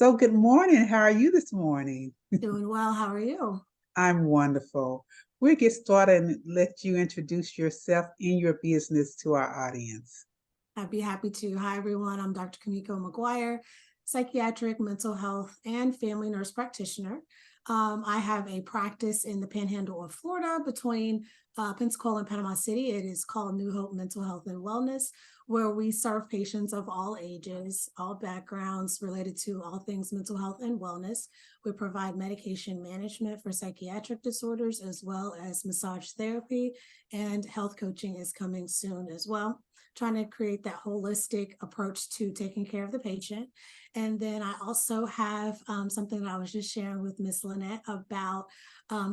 So good morning. How are you this morning? Doing well. How are you? I'm wonderful. We'll get started and let you introduce yourself and your business to our audience. I'd be happy to. Hi, everyone. I'm Dr. Kameko McGuire, psychiatric, mental health, and family nurse practitioner. I have a practice in the panhandle of Florida between Pensacola and Panama City. It is called New Hope Mental Health and Wellness, where we serve patients of all ages, all backgrounds related to all things mental health and wellness. We provide medication management for psychiatric disorders, as well as massage therapy, and health coaching is coming soon as well, trying to create that holistic approach to taking care of the patient. And then I also have something that I was just sharing with Miss Lynette about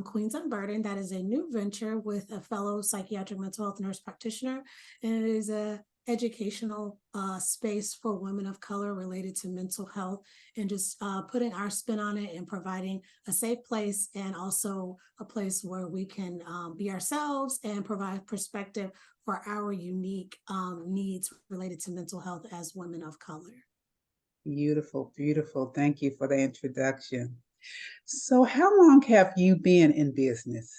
Queens Unburdened. That is a new venture with a fellow psychiatric mental health nurse practitioner, and it is a educational space for women of color related to mental health, and just putting our spin on it and providing a safe place, and also a place where we can be ourselves and provide perspective for our unique needs related to mental health as women of color. Beautiful, beautiful. Thank you for the introduction. So, how long have you been in business?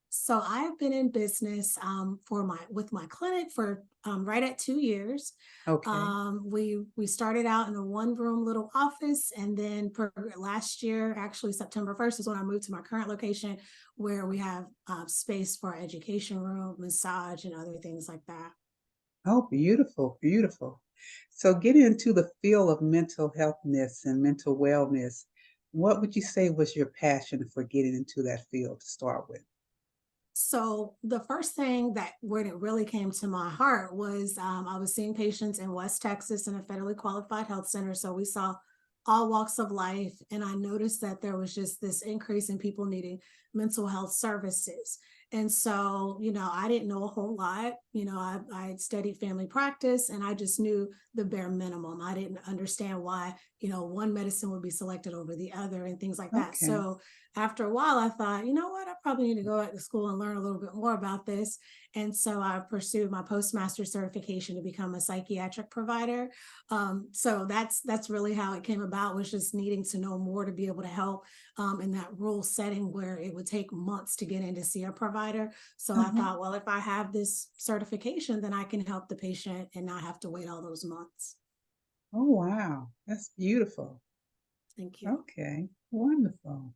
So I've been in business for my with my clinic for right at 2 years. Okay. We started out in a one room little office, and then last year, actually September 1st, is when I moved to my current location, where we have space for our education room, massage, and other things like that. Oh, beautiful, beautiful. So, getting into the field of mental healthness and mental wellness, what would you say was your passion for getting into that field to start with? So the first thing that when it really came to my heart was I was seeing patients in West Texas in a federally qualified health center. So we saw all walks of life, and I noticed that there was just this increase in people needing mental health services. And so, I didn't know a whole lot. I had studied family practice, and I just knew the bare minimum. I didn't understand why, one medicine would be selected over the other and things like that. Okay. So after a while, I thought, you know what, I probably need to go back to school and learn a little bit more about this. And so I pursued my postmaster certification to become a psychiatric provider. So that's really how it came about, was just needing to know more to be able to help in that rural setting where it would take months to get in to see a provider. So I Uh-huh. thought, well, if I have this certification, then I can help the patient and not have to wait all those months. Oh, wow. That's beautiful. Thank you. Okay. Wonderful.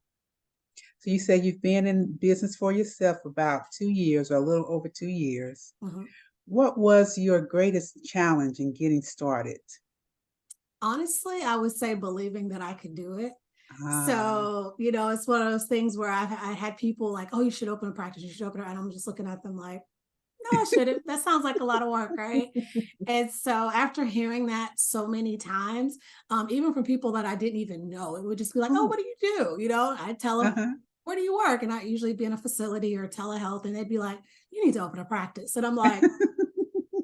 So you say you've been in business for yourself about 2 years or a little over 2 years. Mhm. What was your greatest challenge in getting started? Honestly, I would say believing that I could do it. Ah, So, it's one of those things where I had people like, oh, you should open a practice, you should open it. And I'm just looking at them like, no, I shouldn't. That sounds like a lot of work, right? And so after hearing that so many times, even from people that I didn't even know, it would just be like, oh, oh, what do you do? I'd tell them, uh-huh. where do you work? And I usually be in a facility or telehealth, and they'd be like, you need to open a practice. And I'm like,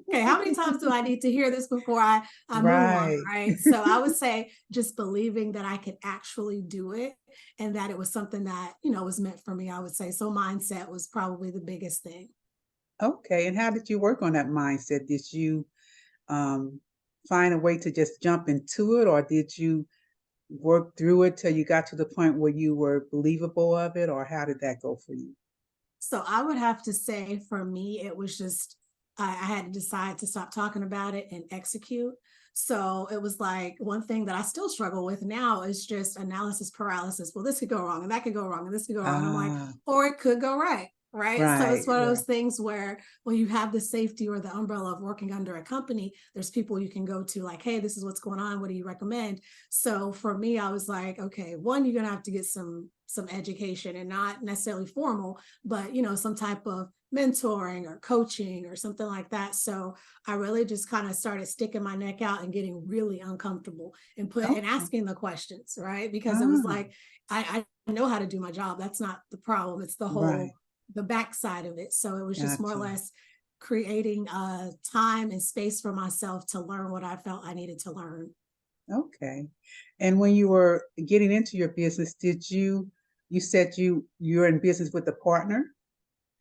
okay, how many times do I need to hear this before I move on, Right. right? So I would say just believing that I could actually do it, and that it was something that, was meant for me, I would say. So mindset was probably the biggest thing. Okay. And how did you work on that mindset? Did you um, find a way to just jump into it, or did you work through it till you got to the point where you were believable of it, or how did that go for you? So I would have to say for me, it was just I had to decide to stop talking about it and execute. So it was like one thing that I still struggle with now is just analysis paralysis. Well, this could go wrong and that could go wrong and this could go wrong. And I'm like, Ah, or it could go right. Right. So right, it's one of those right. things where when you have the safety or the umbrella of working under a company, there's people you can go to like, hey, this is what's going on. What do you recommend? So for me, I was like, okay, one, you're gonna have to get some education, and not necessarily formal, but some type of mentoring or coaching or something like that. So I really just kind of started sticking my neck out and getting really uncomfortable and Okay. asking the questions, right? Because it was Ah, like I know how to do my job. That's not the problem. It's right. the backside of it. So it was just more or Gotcha. less creating time and space for myself to learn what I felt I needed to learn. Okay. And when you were getting into your business, you said you're in business with a partner?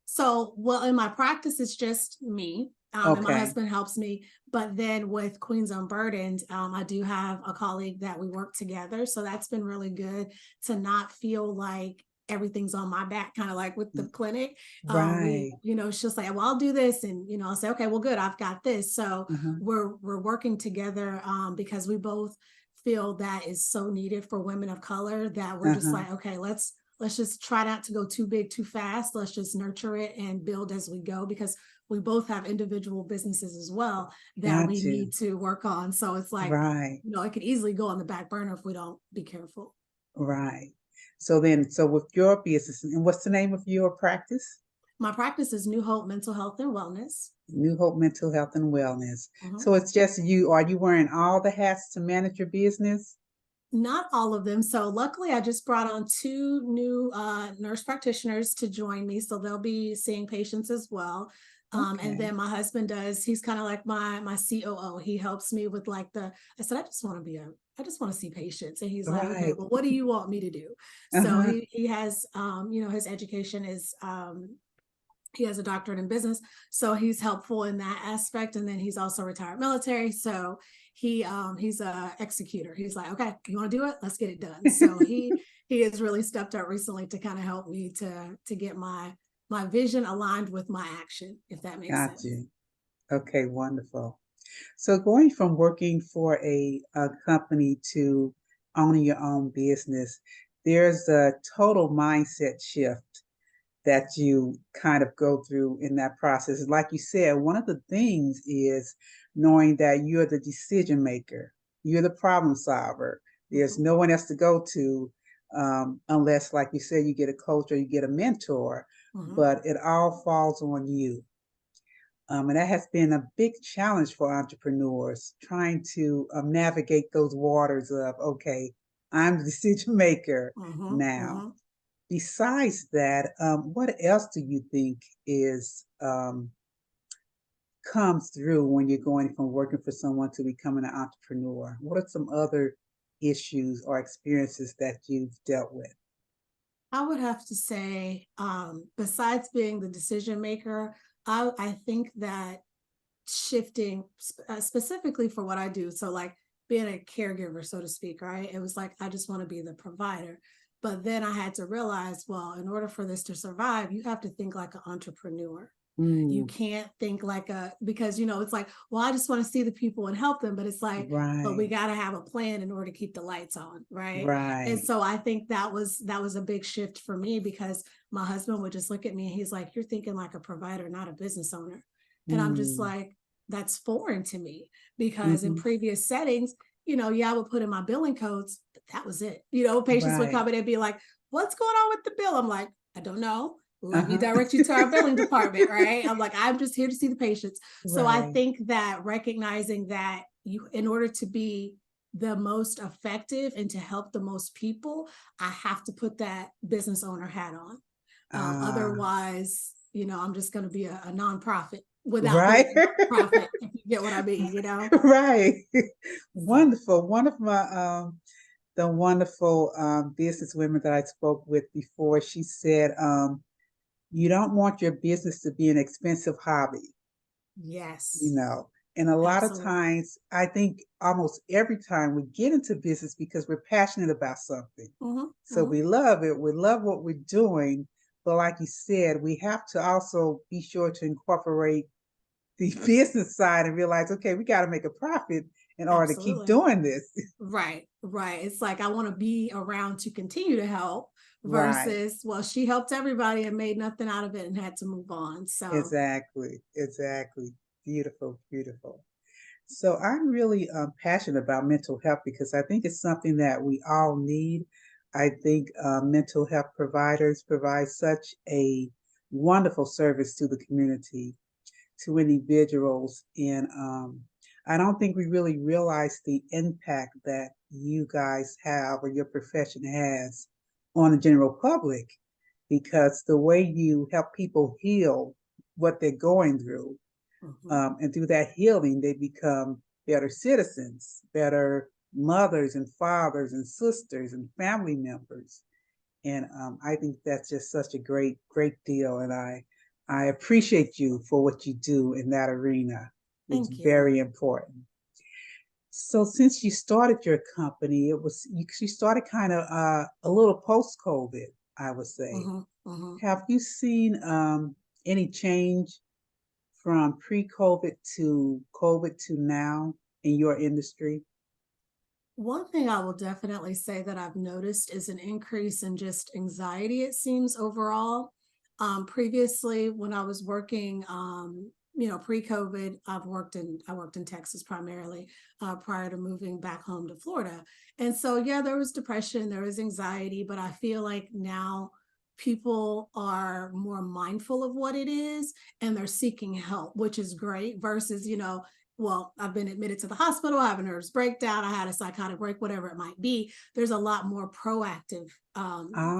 So, well, in my practice, it's just me. And my Okay. husband helps me. But then with Queens Unburdened, I do have a colleague that we work together. So that's been really good to not feel like everything's on my back, kind of like with the clinic. Right. She'll say, well, I'll do this. And, I'll say, okay, well, good, I've got this. So Uh-huh. we're working together because we both feel that is so needed for women of color that we're just Uh-huh. like, okay, let's just try not to go too big too fast. Let's just nurture it and build as we go, because we both have individual businesses as well that we Got you. need to work on. So it's like, Right. it could easily go on the back burner if we don't be careful. Right. So with your business, and what's the name of your practice? My practice is New Hope Mental Health and Wellness. New Hope Mental Health and Wellness. Mhm. So it's just you. Are you wearing all the hats to manage your business? Not all of them. So luckily, I just brought on two new nurse practitioners to join me, so they'll be seeing patients as well. And Okay. then my husband does. He's kind of like my COO. He helps me with like I said, I just want to see patients, and he's like, okay, Right. well, what do you want me to do? So Uh-huh. he has, his education is he has a doctorate in business, so he's helpful in that aspect. And then he's also retired military, so he's a executor. He's like, okay, you want to do it, let's get it done. So he has really stepped up recently to kind of help me to get my vision aligned with my action, if that makes Got sense. you. Okay, wonderful. So going from working for a company to owning your own business, there's a total mindset shift that you kind of go through in that process. And like you said, one of the things is knowing that you're the decision maker, you're the problem solver. There's Mhm, no one else to go to unless, like you said, you get a coach or you get a mentor, mhm. but it all falls on you. And that has been a big challenge for entrepreneurs trying to navigate those waters of, okay, I'm the decision maker Mhm, now. mhm. Besides that, what else do you think is comes through when you're going from working for someone to becoming an entrepreneur? What are some other issues or experiences that you've dealt with? I would have to say, besides being the decision maker, I think that shifting specifically for what I do. So, like being a caregiver, so to speak, right? It was like, I just want to be the provider. But then I had to realize, well, in order for this to survive, you have to think like an entrepreneur. You Mm, can't think like because, it's like, well, I just want to see the people and help them. But it's like, but we right, got to have a plan in order to keep the lights on. Right. And right. so I think that was a big shift for me, because my husband would just look at me and he's like, you're thinking like a provider, not a business owner. And I'm just Mm, like, that's foreign to me, because in hmm. previous settings, yeah, I would put in my billing codes, but that was it. Patients would Right. come in and be like, what's going on with the bill? I'm like, I don't know. Let me Uh-huh. direct you to our billing department, right? I'm like, I'm just here to see the patients. So I Right. think that recognizing that in order to be the most effective and to help the most people, I have to put that business owner hat on. Ah, Otherwise, I'm just going to be a nonprofit without being right. a profit, if you get what I mean. Right. So, Wonderful. One of my the wonderful business women that I spoke with before, she said, you don't want your business to be an expensive hobby, you yes, know. And a lot of absolutely. times, I think almost every time we get into business because we're passionate about something. Hmm. So Hmm. we love it, we love what we're doing. But like you said, we have to also be sure to incorporate the business side and realize, okay, we got to make a profit in order to keep Absolutely. doing this. Right, right. It's like I want to be around to continue to help Right. versus, well, she helped everybody and made nothing out of it and had to move on. So, Exactly. Exactly. Beautiful. Beautiful. So I'm really passionate about mental health because I think it's something that we all need. I think mental health providers provide such a wonderful service to the community, to individuals, and I don't think we really realize the impact that you guys have or your profession has on the general public, because the way you help people heal what they're going through, mhm, and through that healing, they become better citizens, better mothers and fathers and sisters and family members. And I think that's just such a great, great deal. And I I appreciate you for what you do in that arena. It's Thank you. very important. So since you started your company, you started kind of a little post-COVID, I would say. Hmm. Hmm. Have you seen any change from pre-COVID to COVID to now in your industry? One thing I will definitely say that I've noticed is an increase in just anxiety, it seems overall. Previously, when I was working, pre-COVID, I worked in Texas primarily, prior to moving back home to Florida. And so, yeah, there was depression, there was anxiety, but I feel like now people are more mindful of what it is and they're seeking help, which is great versus, well, I've been admitted to the hospital, I have a nervous breakdown, I had a psychotic break, whatever it might be. There's a lot more proactive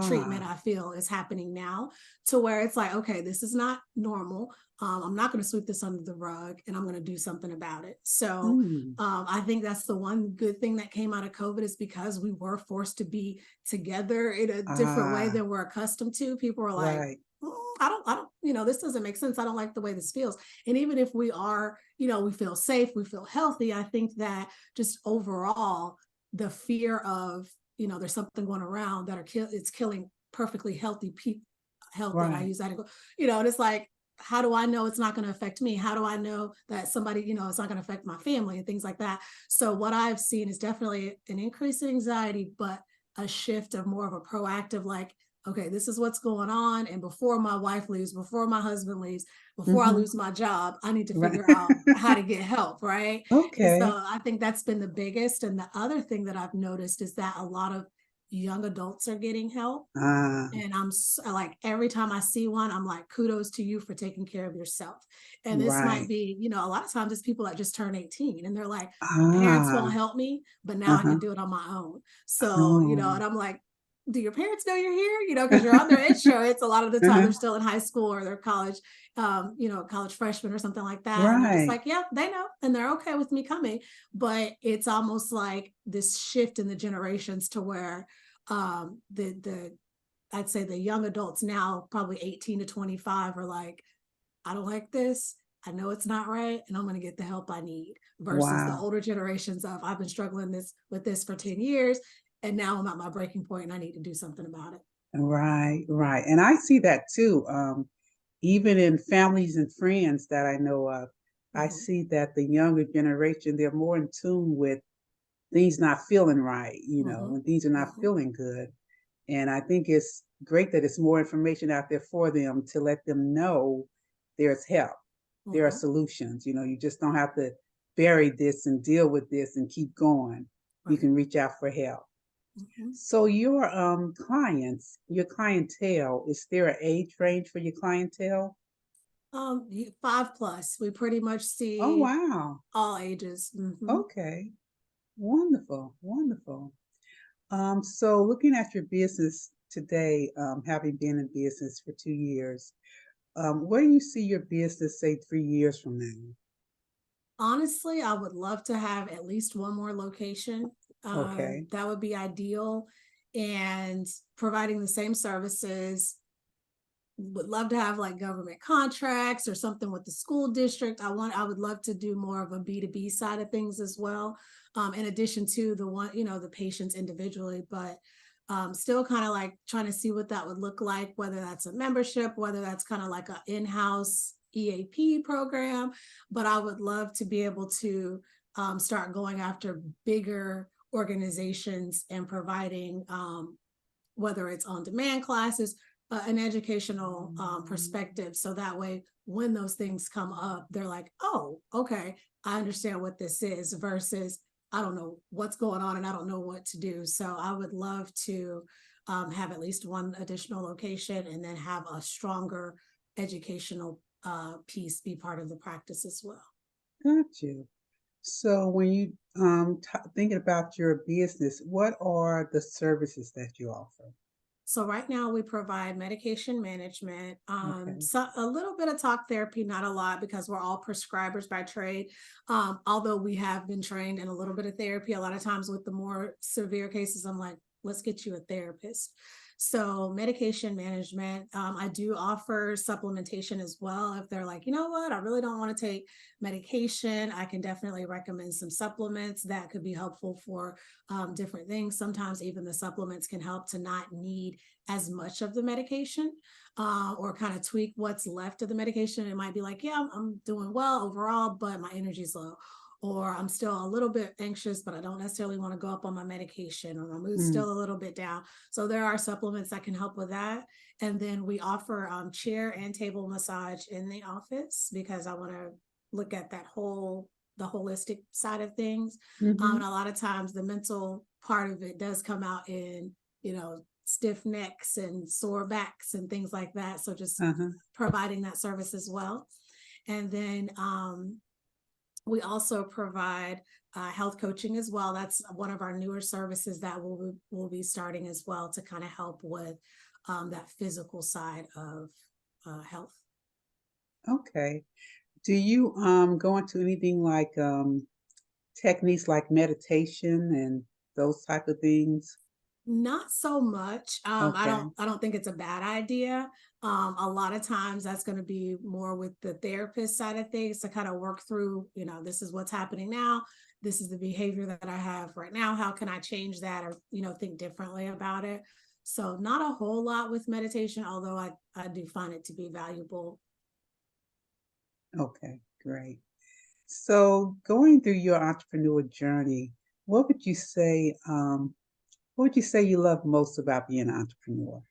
treatment, Ah, I feel, is happening now, to where it's like, okay, this is not normal. I'm not going to sweep this under the rug and I'm going to do something about it. So mm, I think that's the one good thing that came out of COVID, is because we were forced to be together in a different way ah, than we're accustomed to. People are like, right, I don't, this doesn't make sense. I don't like the way this feels. And even if we are, we feel safe, we feel healthy, I think that just overall, the fear of, there's something going around that it's killing perfectly healthy people. Healthy, I right. use that to go, and it's like, how do I know it's not going to affect me? How do I know that somebody, it's not going to affect my family and things like that? So what I've seen is definitely an increase in anxiety, but a shift of more of a proactive, like, okay, this is what's going on. And before my wife leaves, before my husband leaves, before I Hmm. lose my job, I need to Right. figure out how to get help. Right. And so Okay. I think that's been the biggest. And the other thing that I've noticed is that a lot of young adults are getting help. Ah, And like, every time I see one, I'm like, kudos to you for taking care of yourself. And this might right. be, a lot of times it's people that just turn 18 and they're like, my parents won't Ah, help me, but now I can uh-huh. do it on my own. So, Oh. and I'm like, do your parents know you're here? Because you're on their insurance. A lot of the time Uh-huh. they're still in high school or they're college, college freshmen or something like that. And they're just Right. like, yeah, they know. And they're okay with me coming. But it's almost like this shift in the generations to where the I'd say the young adults now, probably 18 to 25, are like, I don't like this. I know it's not right, and I'm going to get the help I need. Versus the Wow. older generations of, I've been struggling with this for 10 years, and now I'm at my breaking point and I need to do something about it. Right, right. And I see that too. Even in families and friends that I know of, I Mhm. see that the younger generation, they're more in tune with things not feeling right, Mhm. when things are not Mhm. feeling good. And I think it's great that it's more information out there for them to let them know there's help. There are Mhm. solutions. You just don't have to bury this and deal with this and keep going. You Right. can reach out for help. Mhm. So your clients, your clientele, is there an age range for your clientele? 5 plus. We pretty much Oh see wow. all ages. Hmm. Okay. Wonderful. Wonderful. So looking at your business today, having been in business for 2 years, where do you see your business, say, 3 years from now? Honestly, I would love to have at least one more location. Okay. That would be ideal. And providing the same services, would love to have like government contracts or something with the school district. I would love to do more of a B2B side of things as well. In addition to the one, the patients individually, but still kind of like trying to see what that would look like, whether that's a membership, whether that's kind of like an in-house EAP program. But I would love to be able to start going after bigger organizations and providing whether it's on demand classes, an educational perspective. So that way, when those things come up, they're like, oh, okay, I understand what this is versus I don't know what's going on and I don't know what to do. So I would love to have at least one additional location and then have a stronger educational piece be part of the practice as well. Got you. So when you thinking about your business, what are the services that you offer? So right now we provide medication management, Okay. so a little bit of talk therapy, not a lot because we're all prescribers by trade. Although we have been trained in a little bit of therapy, a lot of times with the more severe cases, I'm like, let's get you a therapist. So medication management, I do offer supplementation as well. If they're like, you know what, I really don't want to take medication, I can definitely recommend some supplements that could be helpful for different things. Sometimes even the supplements can help to not need as much of the medication, or kind of tweak what's left of the medication. It might be like, yeah, I'm doing well overall, but my energy's low. Or I'm still a little bit anxious, but I don't necessarily want to go up on my medication, or my mood's Mm, still a little bit down. So there are supplements that can help with that. And then we offer chair and table massage in the office because I want to look at the holistic side of things. And mhm, a lot of times the mental part of it does come out in, stiff necks and sore backs and things like that. So just uh-huh. providing that service as well. And then we also provide health coaching as well. That's one of our newer services that we'll be starting as well to kind of help with that physical side of health. Okay. Do you go into anything like techniques like meditation and those type of things? Not so much. Okay. I don't think it's a bad idea. A lot of times that's going to be more with the therapist side of things to kind of work through, this is what's happening now. This is the behavior that I have right now. How can I change that, or, think differently about it? So not a whole lot with meditation, although I do find it to be valuable. Okay, great. So going through your entrepreneur journey, what would you say, what would you say you love most about being an entrepreneur?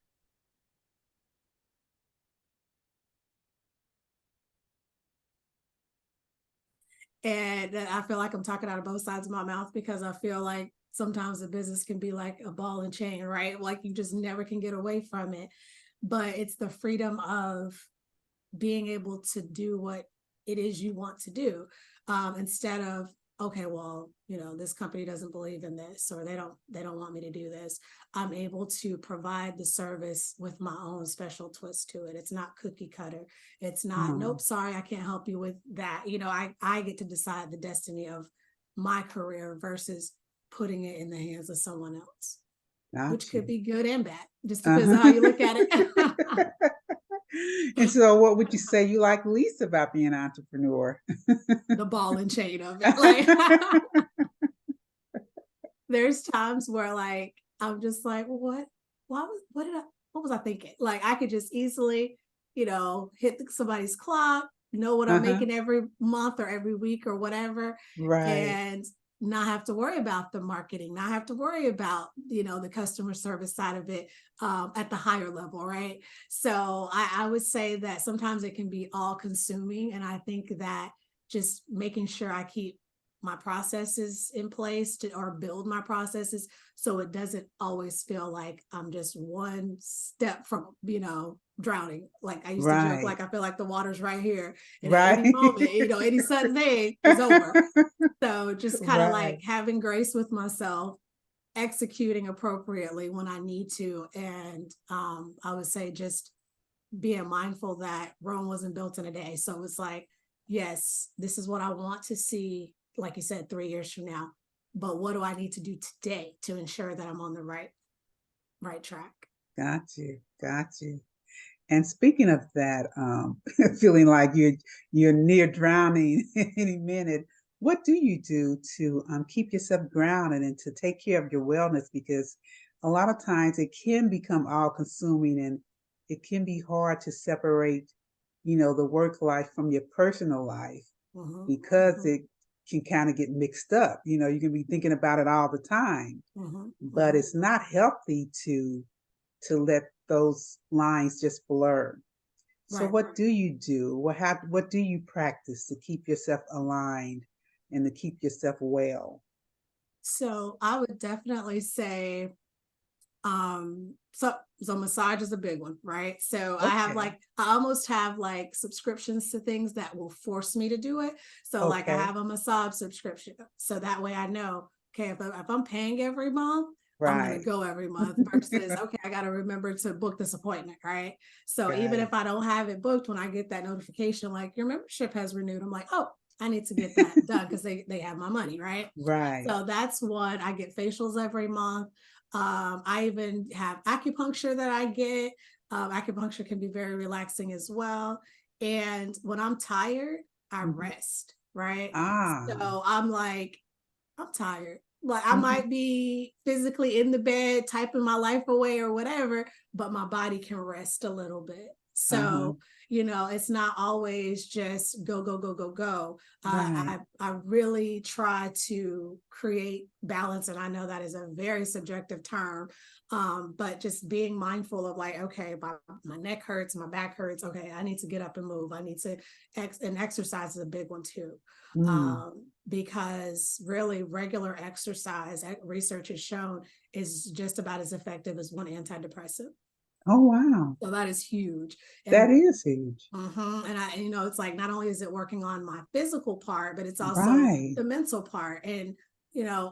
And I feel like I'm talking out of both sides of my mouth because I feel like sometimes the business can be like a ball and chain, right? Like you just never can get away from it. But it's the freedom of being able to do what it is you want to do, instead of, okay, well, this company doesn't believe in this, or they don't want me to do this. I'm able to provide the service with my own special twist to it. It's not cookie cutter. It's not, Oh, nope, sorry, I can't help you with that. I get to decide the destiny of my career versus putting it in the hands of someone else, which got could you. be good and bad, just depends on how you look at it. Uh-huh. And so what would you say you like least about being an entrepreneur? The ball and chain of it. Like there's times where like I'm just like, what was I thinking? Like I could just easily, hit somebody's clock, know what I'm Uh-huh. making every month or every week or whatever, Right. and not have to worry about the marketing, not have to worry about, the customer service side of it, at the higher level, right? So I would say that sometimes it can be all consuming. And I think that just making sure I keep my processes in place or build my processes so it doesn't always feel like I'm just one step from, drowning. Like I used to joke, Right. like I feel like the water's right here. And at any Right. moment, any sudden thing is over. So just kind of Right. like having grace with myself, executing appropriately when I need to. And I would say just being mindful that Rome wasn't built in a day. So it's like, yes, this is what I want to see, like you said, 3 years from now. But what do I need to do today to ensure that I'm on the right track? Got you. Got you. And speaking of that, feeling like you're near drowning any minute, what do you do to keep yourself grounded and to take care of your wellness? Because a lot of times it can become all consuming and it can be hard to separate, the work life from your personal life Mm-hmm, because mm-hmm, it can kind of get mixed up. You can be thinking about it all the time, mm-hmm, but mm-hmm. it's not healthy to let those lines just blur. So Right. what do you do? What do you practice to keep yourself aligned and to keep yourself well? So I would definitely say, so massage is a big one, right? So Okay. I almost have like subscriptions to things that will force me to do it. So like I Okay. have a massage subscription, so that way I know, okay, if I'm paying every month, I'm gonna Right. go every month versus, okay, I gotta remember to book this appointment, right? So even Right. if I don't have it booked, when I get that notification like your membership has renewed, I'm like, oh, I need to get that done because they have my money, right? Right. So that's one. I get facials every month. I even have acupuncture that I get. Acupuncture can be very relaxing as well. And when I'm tired, I Mhm. rest, right? Ah. So I'm like, I'm tired. Like I Mhm. might be physically in the bed typing my life away or whatever, but my body can rest a little bit. Uh-huh. So, it's not always just go, go, go, go, go. Right. I really try to create balance. And I know that is a very subjective term. But just being mindful of like, okay, my neck hurts, my back hurts. Okay, I need to get up and move. I need to and exercise is a big one too, Mm. because really regular exercise, research has shown, is just about as effective as one antidepressant. Oh, wow. So that is huge. That And is huge. and it's like not only is it working on my physical part, but it's also Right. the mental part. And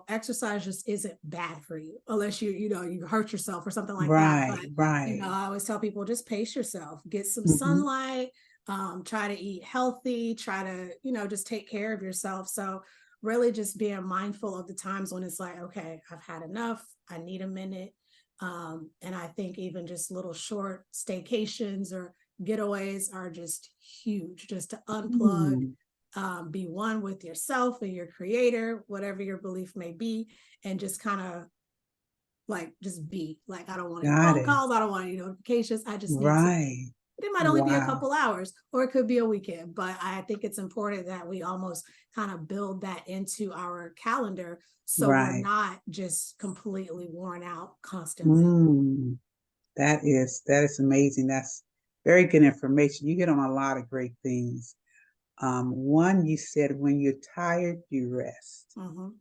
exercise just isn't bad for you unless you hurt yourself or something like that. Right. But Right. I always tell people just pace yourself, get some Mhm. sunlight, try to eat healthy, try to just take care of yourself. So really just being mindful of the times when it's like, okay, I've had enough, I need a minute. And I think even just little short staycations or getaways are just huge, just to unplug, Mm. be one with yourself and your creator, whatever your belief may be, and just kind of like just be like, I don't want any Got phone it. calls, I don't want any notifications, I just need to be. Right. It might only be a Wow. couple hours or it could be a weekend, but I think it's important that we almost kind of build that into our calendar so we're Right. not just completely worn out constantly. Mm. That is amazing. That's very good information. You hit on a lot of great things. One, you said when you're tired, you rest. Hmm.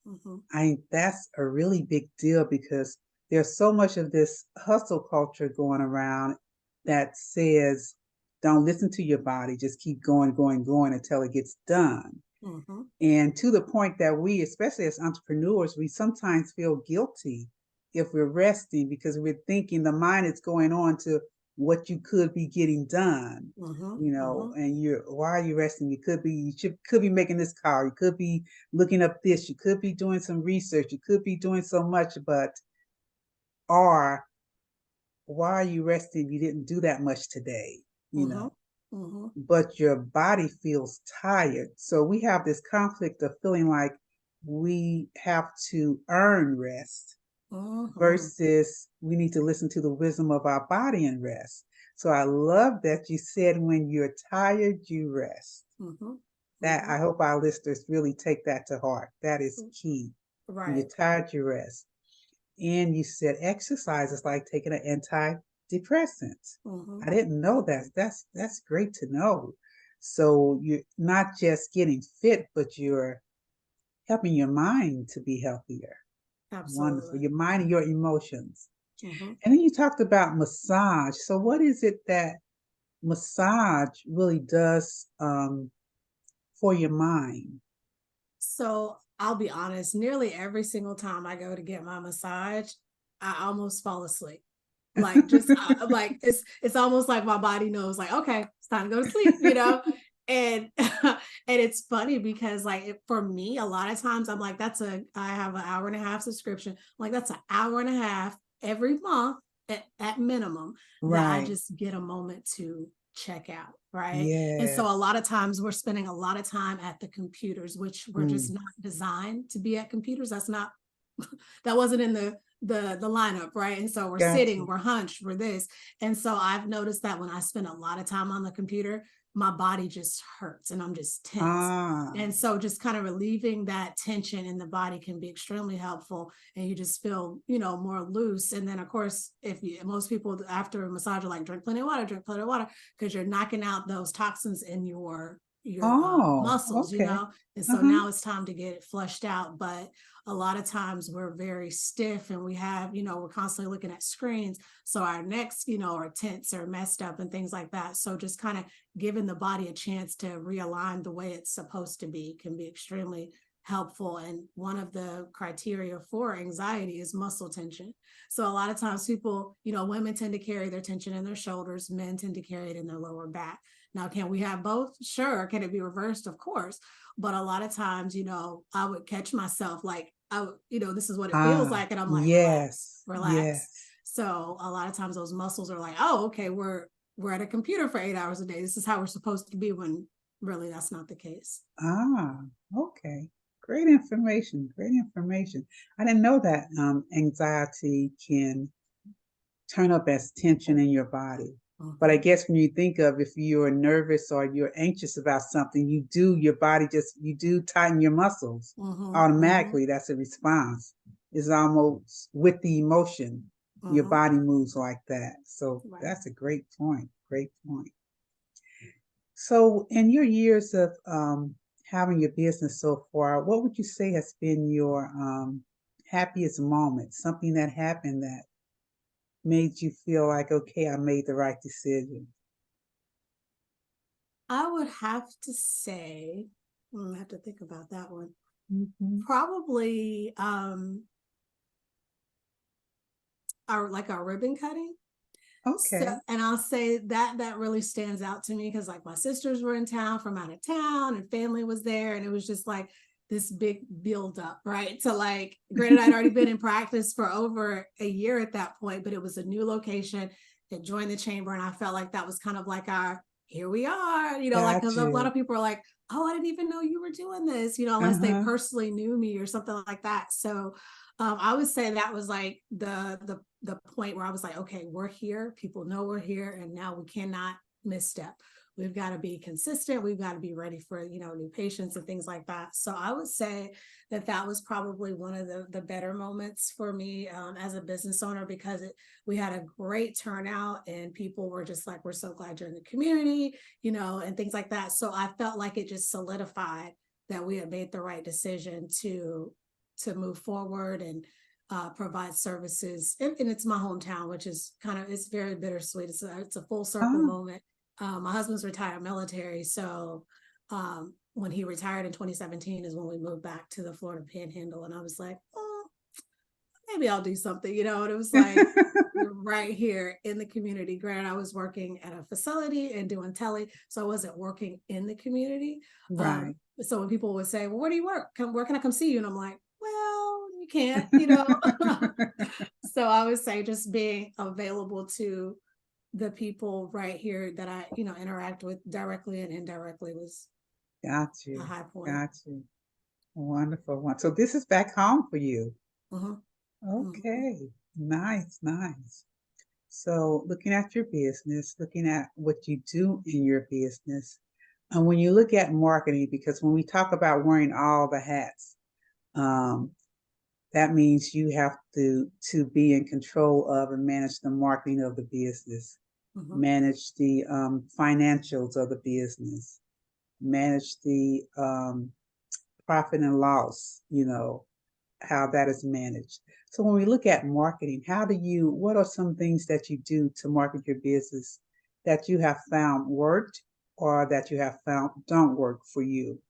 Hmm. That's a really big deal because there's so much of this hustle culture going around that says, don't listen to your body, just keep going, going, going until it gets done. Hmm. And to the point that we, especially as entrepreneurs, we sometimes feel guilty if we're resting because we're thinking the mind is going on to what you could be getting done, Hmm. Hmm. and why are you resting? You could be making this call, you could be looking up this, you could be doing some research, you could be doing so much, but or why are you resting? You didn't do that much today, you Hmm. know Hmm. but your body feels tired. So we have this conflict of feeling like we have to earn rest Hmm. versus we need to listen to the wisdom of our body and rest. So I love that you said when you're tired, you rest. Hmm. That Hmm. I hope our listeners really take that to heart. That is key. When you're Right. tired, you rest. And you said exercise is like taking an antidepressant. Hmm. I didn't know that. That's great to know. So you're not just getting fit, but you're helping your mind to be healthier. Wonderful. Absolutely. Your mind and your emotions. Hmm. And then you talked about massage. So what is it that massage really does for your mind? So I'll be honest, nearly every single time I go to get my massage, I almost fall asleep. Like just like it's almost like my body knows like, okay, it's time to go to sleep. And and it's funny because like for me, a lot of times I'm like, I have an hour and a half subscription. Like that's an hour and a half every month at minimum that I Right. just get a moment to check out. Right. And so a Yes. lot of times we're spending a lot of time at the computers, which we're just Mm. not designed to be at computers. That's not that wasn't in the lineup, right? And so we're Gotcha. sitting, we're hunched, we're this. And so I've noticed that when I spend a lot of time on the computer, my body just hurts and I'm just tense. Ah. And so just kind of relieving that tension in the body can be extremely helpful and you just feel, more loose. And then of course, most people after a massage are like drink plenty of water because you're knocking out those toxins in your Oh, muscles, okay. and so Uh-huh. now it's time to get it flushed out. But a lot of times we're very stiff and we're constantly looking at screens. So our necks, are tense or messed up and things like that. So just kind of giving the body a chance to realign the way it's supposed to be can be extremely helpful. And one of the criteria for anxiety is muscle tension. So a lot of times people, women tend to carry their tension in their shoulders, men tend to carry it in their lower back. Now, can we have both? Sure. Can it be reversed? Of course. But a lot of times, I would catch myself like this is what it feels Ah, like. And I'm like, relax, yes, relax. yes. So a lot of times those muscles are like, oh, okay, we're at a computer for 8 hours a day. This is how we're supposed to be, when really that's not the case. Ah, okay. Great information. Great information. I didn't know that anxiety can turn up as tension in your body. But I Mhm, guess when you think of if you're nervous or you're anxious about something, your body you do tighten your muscles mhm, mhm, automatically. That's a response. It's almost with the emotion, your mhm. body moves like that. So Right. that's a great point. Great point. So, in your years of having your business so far, what would you say has been your happiest moment? Something that happened that made you feel like, okay, I made the right decision? I would have to say, I have to think about that one. Hmm. Probably our ribbon cutting. So, Okay. and I'll say that that really stands out to me because like my sisters were in town from out of town and family was there, and it was just like this big build up, right? So like, granted, I'd already been in practice for over a year at that point, but it was a new location that joined the chamber, and I felt like that was kind of like our here we are, like Got because a lot you. of people are like, oh, I didn't even know you were doing this, unless they Uh-huh. personally knew me or something like that. So I would say that was like the point where I was like, okay, we're here. People know we're here, and now we cannot misstep. We've got to be consistent. We've got to be ready for new patients and things like that. So I would say that that was probably one of the better moments for me as a business owner, because we had a great turnout and people were just like, we're so glad you're in the community, and things like that. So I felt like it just solidified that we had made the right decision to move forward and provide services. And it's my hometown, which is it's very bittersweet. It's a full circle Ah, moment. My husband's retired military, so when he retired in 2017 is when we moved back to the Florida Panhandle, and I was like, oh, maybe I'll do something, and it was like you're right here in the community. Granted, I was working at a facility and doing tele, so I wasn't working in the community. right. So when people would say, well, where do you work? Where can I come see you? And I'm like, well, you can't, So I would say just being available to the people right here that I, interact with directly and indirectly was Got a you. high point. Got you. Wonderful one. So this is back home for you. Mhm, mhm. Okay. Nice, nice. So, looking at your business, looking at what you do in your business, and when you look at marketing, because when we talk about wearing all the hats, um, that means you have to be in control of and manage the marketing of the business, Mhm. manage the financials of the business, manage the profit and loss. How that is managed. So when we look at marketing, what are some things that you do to market your business that you have found worked or that you have found don't work for you?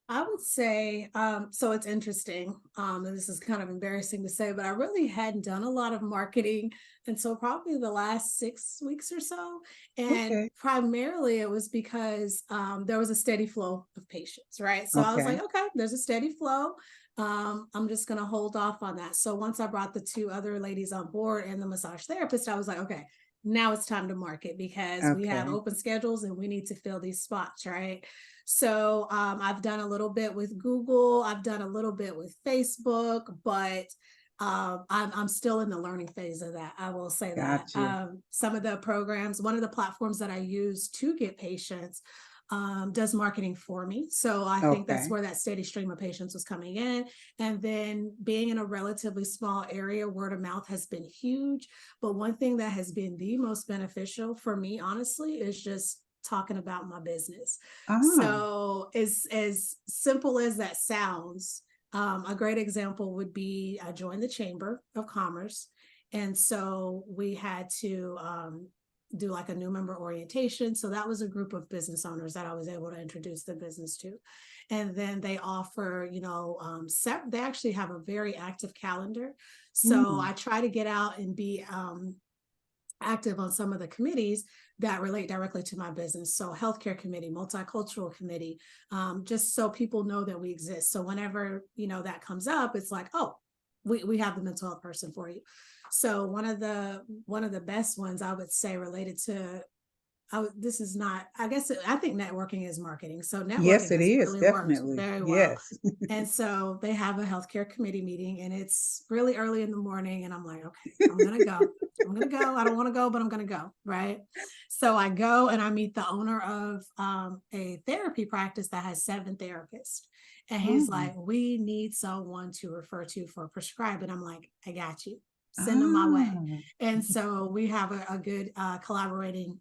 I would say, so it's interesting. And this is kind of embarrassing to say, but I really hadn't done a lot of marketing until probably the last 6 weeks or so. And Okay. primarily it was because there was a steady flow of patients, right? So I was Okay. like, okay, there's a steady flow. I'm just going to hold off on that. So once I brought the two other ladies on board and the massage therapist, I was like, okay, now it's time to market because we have Okay. open schedules and we need to fill these spots, right? So I've done a little bit with Google, I've done a little bit with Facebook, but I'm still in the learning phase of that. I will say that Got you. some of the programs, one of the platforms that I use to get patients does marketing for me. So I think that's Okay. where that steady stream of patients was coming in. And then being in a relatively small area, word of mouth has been huge. But one thing that has been the most beneficial for me, honestly, is just talking about my business. Ah, So as simple as that sounds, a great example would be I joined the Chamber of Commerce. And so we had to do like a new member orientation. So that was a group of business owners that I was able to introduce the business to. And then they offer, they actually have a very active calendar. So mm, I try to get out and be active on some of the committees that relate directly to my business. So healthcare committee, multicultural committee, just so people know that we exist. So whenever, that comes up, it's like, oh, we have the mental health person for you. So one of the best ones I would say related to, this is not, I think networking is marketing. So Yes, networking it has is, really worked definitely. very well. Yes. And so they have a healthcare committee meeting and it's really early in the morning. And I'm like, okay, I'm going to go. I'm going to go. I don't want to go, but I'm going to go. Right. So I go and I meet the owner of a therapy practice that has 7 therapists. And he's Oh. like, we need someone to refer to for prescribing. I'm like, I got you. Send them my way. Ah. And so we have a good collaborating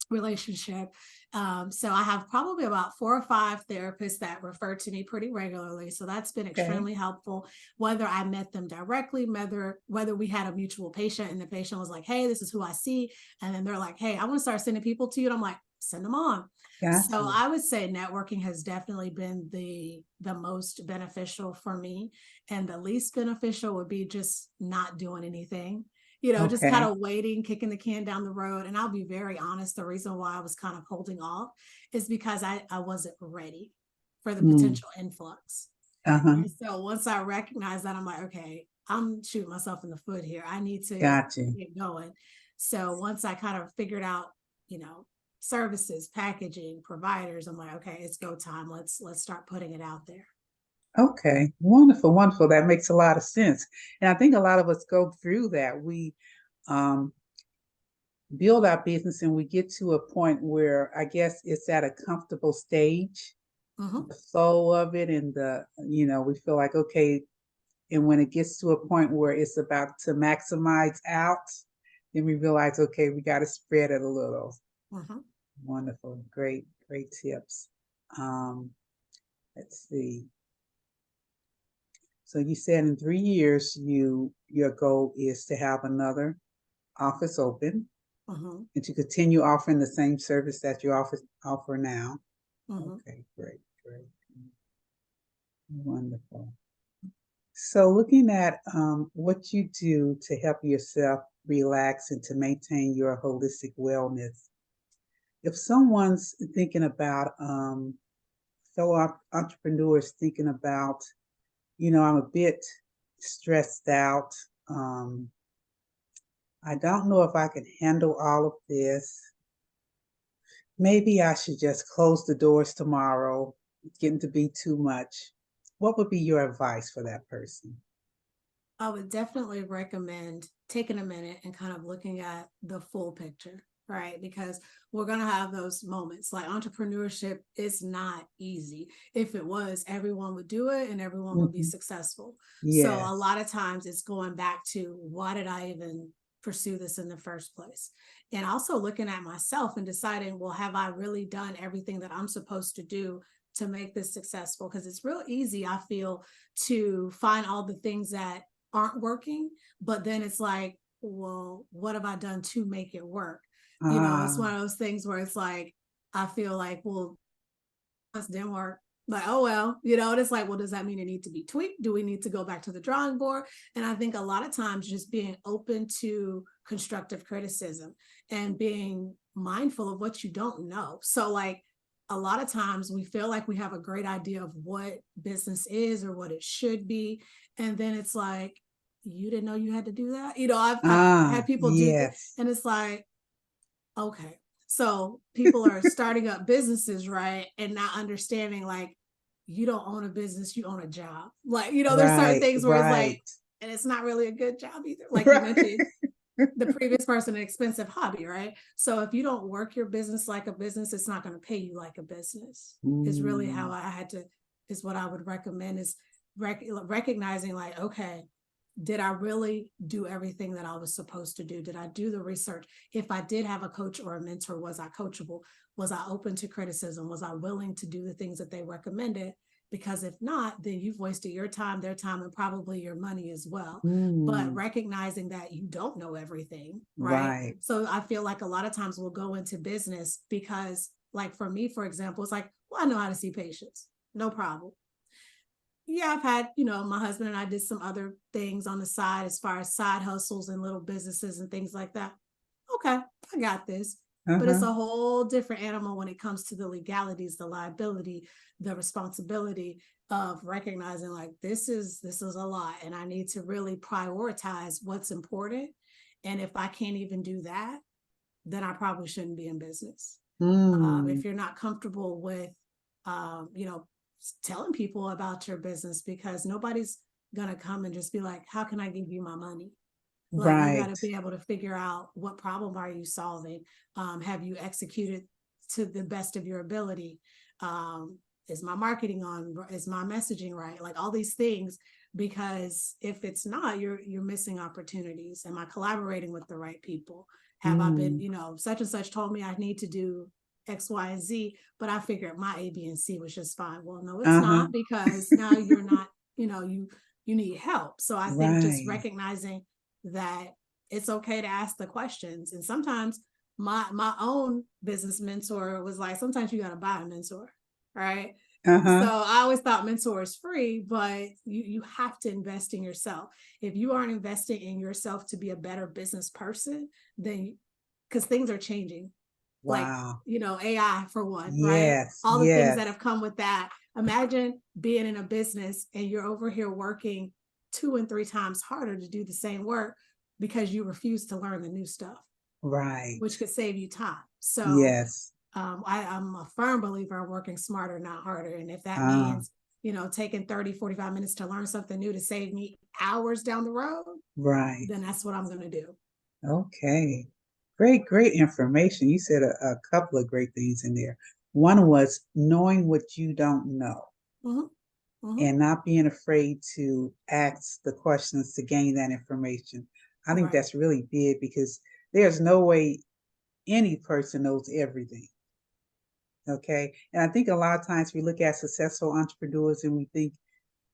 relationship. So I have probably about 4 or 5 therapists that refer to me pretty regularly. So that's been Okay. extremely helpful, whether I met them directly, whether we had a mutual patient and the patient was like, hey, this is who I see. And then they're like, hey, I want to start sending people to you. And I'm like, send them on. Got So you. I would say networking has definitely been the most beneficial for me. And the least beneficial would be just not doing anything, just kind Okay. of waiting, kicking the can down the road. And I'll be very honest, the reason why I was kind of holding off is because I wasn't ready for the Mm. potential influx. Uh-huh. And so once I recognized that, I'm like, okay, I'm shooting myself in the foot here. I need to Got you. get going. So once I kind of figured out, services, packaging, providers, I'm like, okay, it's go time. Let's start putting it out there. Okay. Wonderful, wonderful. That makes a lot of sense. And I think a lot of us go through that. We um build our business and we get to a point where I guess it's at a comfortable stage, Mm-hmm. the flow of it and we feel like, okay, and when it gets to a point where it's about to maximize out, then we realize, okay, we got to spread it a little. Mm-hmm. Wonderful. Great, great tips. Um, let's see. So you said in 3 years, your goal is to have another office open Mm-hmm. and to continue offering the same service that you offer now. Mm-hmm. Okay, great, great. Wonderful. So looking at what you do to help yourself relax and to maintain your holistic wellness, if someone's thinking about fellow entrepreneurs thinking about, I'm a bit stressed out. Um, I don't know if I can handle all of this. Maybe I should just close the doors tomorrow. It's getting to be too much. What would be your advice for that person? I would definitely recommend taking a minute and kind of looking at the full picture, right? Because we're going to have those moments. Like entrepreneurship is not easy. If it was, everyone would do it and everyone would be Hmm. successful. So a Yes. lot of times it's going back to why did I even pursue this in the first place? And also looking at myself and deciding, well, have I really done everything that I'm supposed to do to make this successful? Because it's real easy, I feel, to find all the things that aren't working, but then it's like, well, what have I done to make it work? It's Ah, one of those things where it's like, I feel like, well, this didn't work. Like, oh well, and it's like, well, does that mean it need to be tweaked? Do we need to go back to the drawing board? And I think a lot of times just being open to constructive criticism and being mindful of what you don't know. So like a lot of times we feel like we have a great idea of what business is or what it should be. And then it's like, you didn't know you had to do that. I've had people do that. yes. And it's like, okay. So people are starting up businesses, right? And not understanding like you don't own a business, you own a job. Like, there's certain Right, things where it's like, right, and it's not really a good job either. Like you right. mentioned, the previous person, an expensive hobby, right? So if you don't work your business like a business, it's not going to pay you like a business. Is really how Mm, I had to, is what I would recommend is recognizing like, okay, did I really do everything that I was supposed to do? Did I do the research? If I did have a coach or a mentor, was I coachable? Was I open to criticism? Was I willing to do the things that they recommended? Because if not, then you've wasted your time, their time, and probably your money as well. But mm, recognizing that you don't know everything, right? right. So I feel like a lot of times we'll go into business because, like for me, for example, it's like, well, I know how to see patients, no problem. Yeah, I've had, my husband and I did some other things on the side as far as side hustles and little businesses and things like that. okay, I got this. But it's Uh-huh. a whole different animal when it comes to the legalities, the liability, the responsibility of recognizing like this is a lot and I need to really prioritize what's important. And if I can't even do that, then I probably shouldn't be in business. Mm, If you're not comfortable with, you know, telling people about your business, because nobody's gonna come and just be like, "How can I give you my money?" Like you got right. to be able to figure out what problem are you solving. Have you executed to the best of your ability? Um, is my marketing on? Is my messaging right? Like all these things. Because if it's not, you're missing opportunities. Am I collaborating with the right people? Have I been, Mm, you know, such and such told me I need to do X, Y, and Z, but I figured my A, B, and C was just fine. Well, no, it's uh-huh. not, because now you're not, you know, you need help. So I think just Right. recognizing that it's okay to ask the questions. And sometimes my own business mentor was like, sometimes you got to buy a mentor, right? So Uh-huh. I always thought mentor is free, but you have to invest in yourself. If you aren't investing in yourself to be a better business person, then because things are changing, like, Wow. you know, AI for one, right? Yes, All the things that yes. have come with that. Imagine being in a business and you're over here working 2 and 3 times harder to do the same work because you refuse to learn the new stuff, Right. which could save you time. So Yes. I'm a firm believer in working smarter, not harder. And if that Ah, means, you know, taking 30, 45 minutes to learn something new to save me hours down the road, right. then that's what I'm going to do. Okay. Great, great information. You said a couple of great things in there. One was knowing what you don't know Mm-hmm, mm-hmm, and not being afraid to ask the questions to gain that information. I think right, that's really big because there's no way any person knows everything. Okay. And I think a lot of times we look at successful entrepreneurs and we think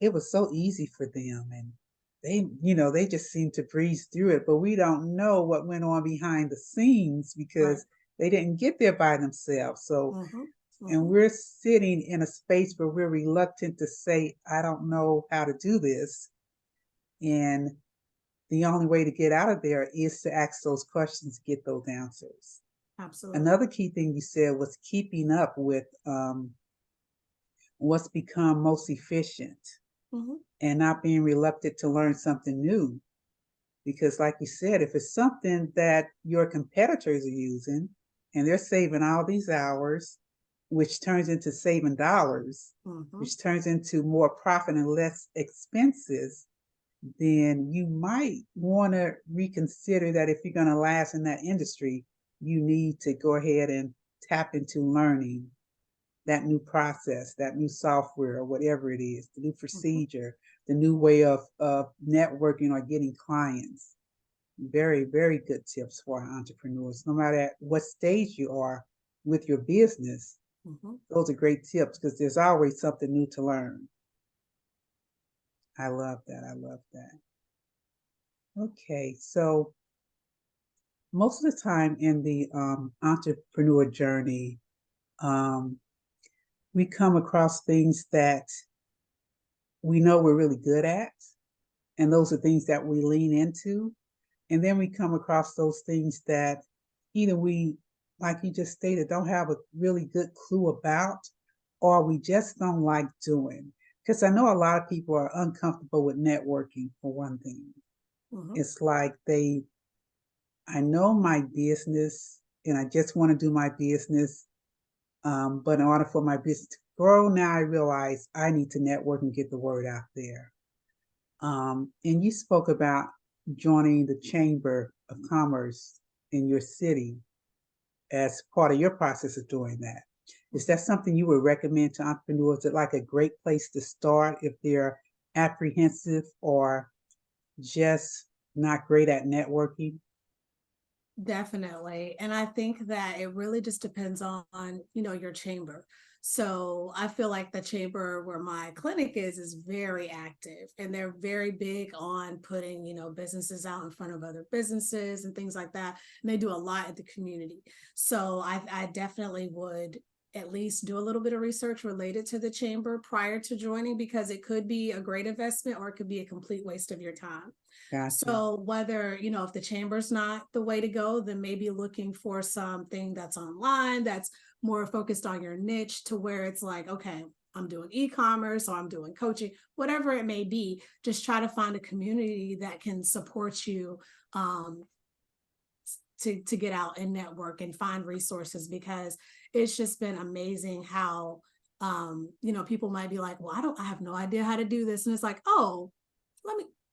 it was so easy for them and they just seem to breeze through it, but we don't know what went on behind the scenes right. because they didn't get there by themselves. So, Mm-hmm, and mm-hmm, we're sitting in a space where we're reluctant to say, I don't know how to do this. And the only way to get out of there is to ask those questions, get those answers. absolutely. Another key thing you said was keeping up with what's become most efficient Mm-hmm, and not being reluctant to learn something new. Because, like you said, if it's something that your competitors are using and they're saving all these hours, which turns into saving dollars, mm-hmm, which turns into more profit and less expenses, then you might want to reconsider that if you're going to last in that industry, you need to go ahead and tap into learning that new process, that new software, or whatever it is, the new mm-hmm. procedure, the new way of networking or getting clients. Very, very good tips for our entrepreneurs, no matter at what stage you are with your business. Mm-hmm. Those are great tips because there's always something new to learn. I love that. I love that. Okay, so most of the time in the entrepreneur journey, um, we come across things that we know we're really good at, and those are things that we lean into. And then we come across those things that either we, like you just stated, don't have a really good clue about, or we just don't like doing. Because I know a lot of people are uncomfortable with networking, for one thing. Mm-hmm. It's like I know my business and I just want to do my business. But in order for my business to grow, now I realize I need to network and get the word out there. And you spoke about joining the Chamber of Commerce in your city as part of your process of doing that. Is Mm-hmm. that something you would recommend to entrepreneurs? Is it like a great place to start if they're apprehensive or just not great at networking? Definitely. And I think that it really just depends on, you know, your chamber. So I feel like the chamber where my clinic is very active and they're very big on putting, you know, businesses out in front of other businesses and things like that. And they do a lot in the community. So I definitely would at least do a little bit of research related to the chamber prior to joining, because it could be a great investment or it could be a complete waste of your time. Gotcha. So whether, if the chamber's not the way to go, then maybe looking for something that's online, that's more focused on your niche, to where it's like, okay, I'm doing e-commerce or I'm doing coaching, whatever it may be. Just try to find a community that can support you to get out and network and find resources, because it's just been amazing how people might be like, well, I have no idea how to do this, and it's like, oh,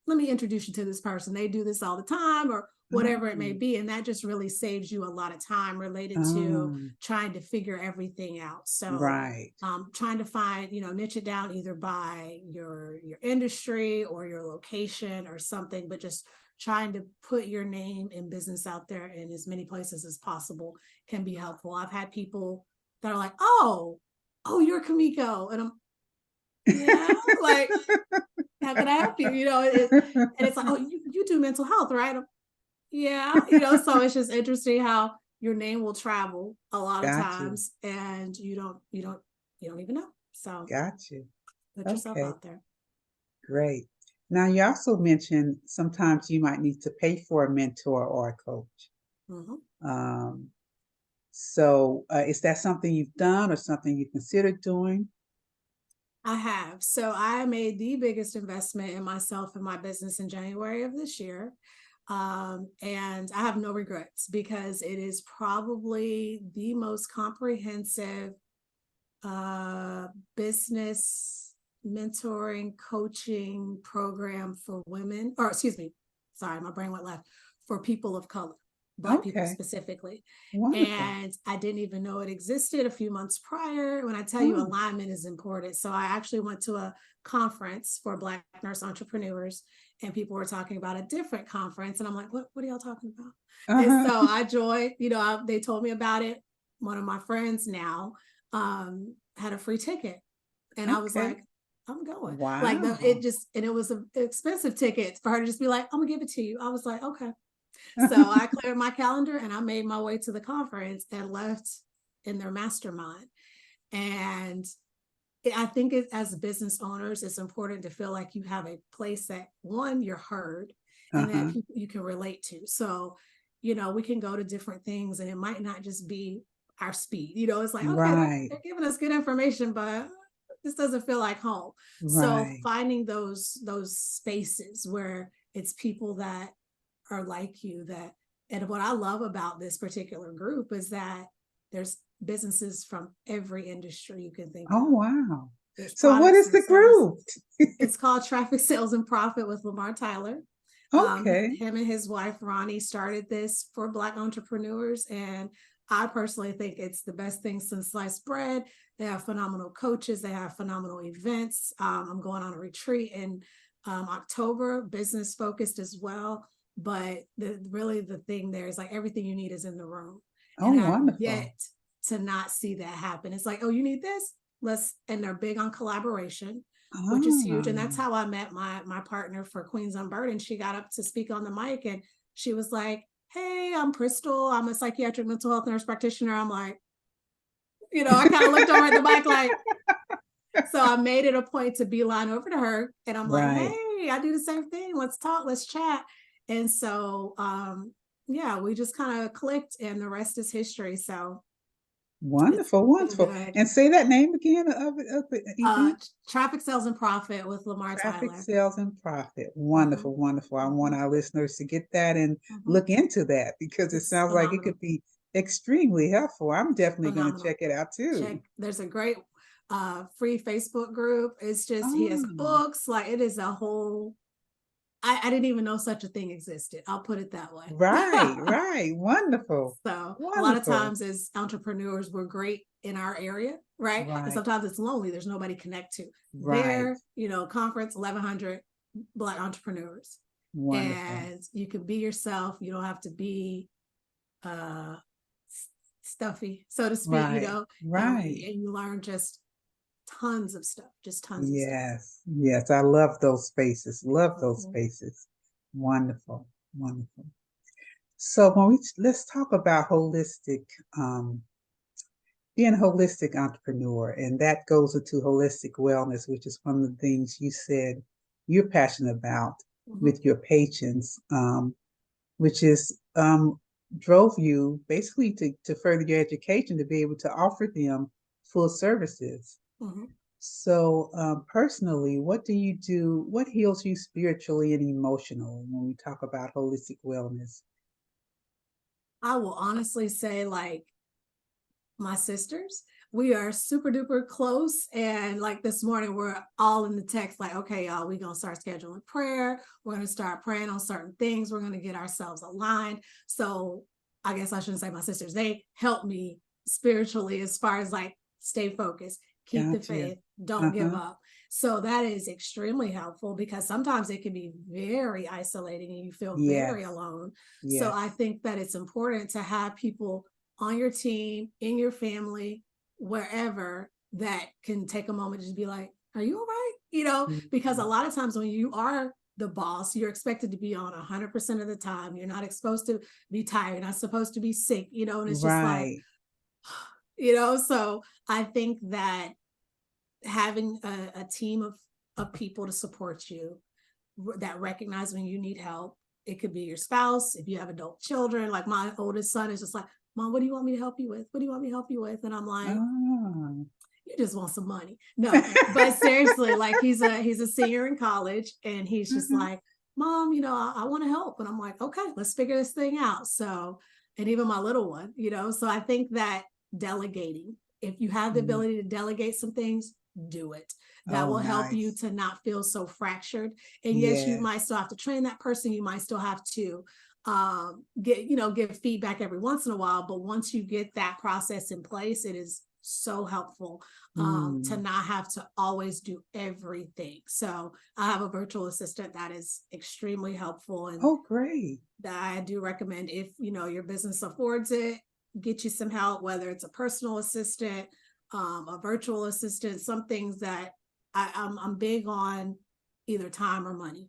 let me introduce you to this person, they do this all the time, or whatever it may be. And that just really saves you a lot of time related to trying to figure everything out. So right. Trying to find, niche it down either by your industry or your location or something, but just trying to put your name and business out there in as many places as possible can be helpful. I've had people that are like, oh, you're Kameko. And I'm, yeah, like, how can I help you? And it's like, oh, you do mental health, right? Yeah, so it's just interesting how your name will travel a lot of times, and you don't even know. So Gotcha. Put yourself out there. Great. Now, you also mentioned sometimes you might need to pay for a mentor or a coach. So is that something you've done or something you considered doing? I have. So I made the biggest investment in myself and my business in January of this year. And I have no regrets, because it is probably the most comprehensive business mentoring coaching program for women, or excuse me, sorry, my brain went left, for people of color, Black people specifically. Wonderful. And I didn't even know it existed a few months prior. When I tell you alignment is important. So I actually went to a conference for Black nurse entrepreneurs, and people were talking about a different conference. And I'm like, what are y'all talking about? And so I joined, they told me about it. One of my friends now had a free ticket. And I was like, I'm going. Wow. Like it was an expensive ticket for her to just be like, I'm gonna give it to you. I was like, okay. So I cleared my calendar and I made my way to the conference and left in their mastermind. And I think as business owners, it's important to feel like you have a place that, one, you're heard, and that people you can relate to. So, we can go to different things and it might not just be our speed. It's like, okay, they're giving us good information, but this doesn't feel like home. So finding those spaces where it's people that are like you, and what I love about this particular group is that there's businesses from every industry you can think of. Oh, wow. So what is the group? It's called Traffic Sales and Profit with Lamar Tyler. Him and his wife, Ronnie, started this for Black entrepreneurs. And I personally think it's the best thing since sliced bread. They have phenomenal coaches. They have phenomenal events. I'm going on a retreat in October, business focused as well. But the thing there is like everything you need is in the room. And I've yet to not see that happen. It's like, oh, you need this? And they're big on collaboration, which is huge. And that's how I met my partner for Queen's Unburdened. She got up to speak on the mic and she was like, hey, I'm Crystal. I'm a psychiatric mental health nurse practitioner. I'm like, I kind of looked over at the mic like, so I made it a point to beeline over to her and I'm like, hey, I do the same thing. Let's talk, let's chat. And so, we just kind of clicked and the rest is history. So wonderful. And say that name again of the event. Traffic Sales and Profit with Lamar Tyler. Traffic Sales and Profit. Wonderful, wonderful. I want our listeners to get that and look into that, because it sounds like it could be extremely helpful. I'm definitely going to check it out too. There's a great free Facebook group. It's just, he has books, like it is a whole, I didn't even know such a thing existed. I'll put it that way. Right. Wonderful. So a lot of times as entrepreneurs, we're great in our area, right? And sometimes it's lonely. There's nobody to connect to. There, conference, 1,100 Black entrepreneurs. Wonderful. And you can be yourself. You don't have to be stuffy, so to speak, and you learn just tons of stuff, of stuff. Yes, I love those spaces. Wonderful. So let's talk about holistic being a holistic entrepreneur, and that goes into holistic wellness, which is one of the things you said you're passionate about Mhm. with your patients, which is drove you basically to further your education to be able to offer them full services. Mhm. So, personally, what do you do? What heals you spiritually and emotionally when we talk about holistic wellness? I will honestly say, like, my sisters, we are super duper close. And like this morning, we're all in the text, like, okay, y'all, we're going to start scheduling prayer. We're going to start praying on certain things. We're going to get ourselves aligned. So I guess I shouldn't say my sisters, they help me spiritually as far as like stay focused, keep the Gotcha. faith, don't give Uh-huh. up. So that is extremely helpful because sometimes it can be very isolating and you feel very Yes. alone. So I Yes. think that it's important to have people on your team, in your family, wherever that can take a moment to just be like, are you all right? Because a Mhm. lot of times when you are the boss, you're expected to be on 100% of the time. You're not supposed to be tired, you're not supposed to be sick, and it's just like, Right. so I think that having a team of people to support you that recognize when you need help. It could be your spouse, if you have adult children. Like my oldest son is just like, Mom, what do you want me to help you with? What do you want me to help you with? And I'm like, Ah. you just want some money. No, but seriously, like he's a senior in college and he's just Mhm. like, Mom, I want to help. And I'm like, okay, let's figure this thing out. So, and even my little one, so I think that delegating, if you have the Mhm. ability to delegate some things, do it. That Oh, will help you nice. to not feel so fractured. And yes, you might Yes. still have to train that person. You might still have to give feedback every once in a while. But once you get that process in place, it is so helpful to Mm. not have to always do everything. So I have a virtual assistant that is extremely helpful and Oh, great. that I do recommend if your business affords it, get you some help, whether it's a personal assistant, a virtual assistant, some things that I'm big on either time or money.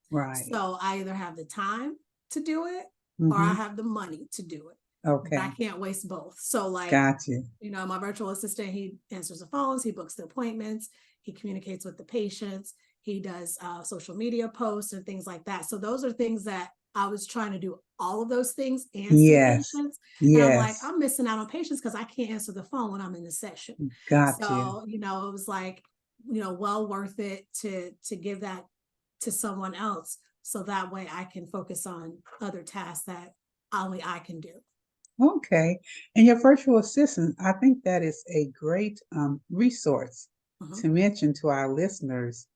Right. So I either have the time to do it or I Mhm. have the money to do it. But I Okay. can't waste both. So like Gotcha. my virtual assistant, he answers the phones, he books the appointments, he communicates with the patients, he does social media posts and things like that. So those are things that I was trying to do all of those things and see Yes. patients. And I'm like, Yes. I'm missing out on patients because I can't answer the phone when I'm in the session. Gotcha. So, it was like, well worth it to give that to someone else. So that way I can focus on other tasks that only I can do. Okay. And your virtual assistant, I think that is a great resource Mhm, to mention to our listeners.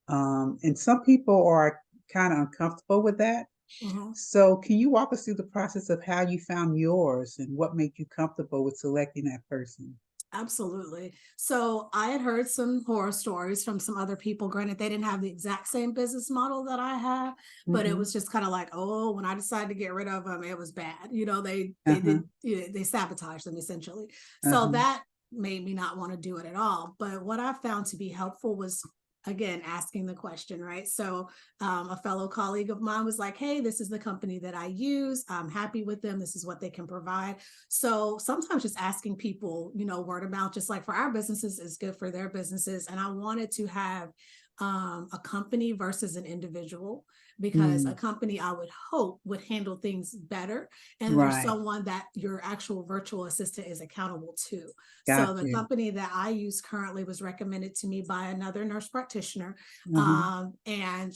And some people are kind of uncomfortable with that. mhm. So, can you walk us through the process of how you found yours and what made you comfortable with selecting that person? Absolutely. So I had heard some horror stories from some other people. Granted, they didn't have the exact same business model that I have, but it Mm-hmm. was just kind of like, oh, when I decided to get rid of them, it was bad. They Uh-huh. did they sabotaged them essentially. So Uh-huh. that made me not want to do it at all. But what I found to be helpful was again asking the question, right? So a fellow colleague of mine was like, hey, this is the company that I use. I'm happy with them. This is what they can provide. So sometimes just asking people, word of mouth, just like for our businesses, is good for their businesses. And I wanted to have a company versus an individual because a Mm. company I would hope would handle things better. And there's Right. someone that your actual virtual assistant is accountable to. So Got the you. company that I use currently was recommended to me by another nurse practitioner. Uh-huh. And,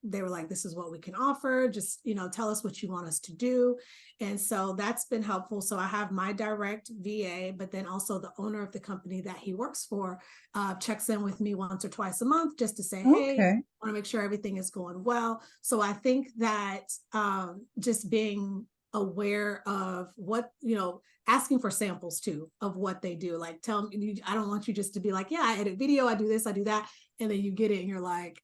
they were like, this is what we can offer. Just, tell us what you want us to do. And so that's been helpful. So I have my direct VA, but then also the owner of the company that he works for checks in with me once or twice a month just to say, hey, Okay. I want to make sure everything is going well. So I think that just being aware of what, asking for samples too of what they do. Like tell me, I don't want you just to be like, yeah, I edit video, I do this, I do that. And then you get it and you're like,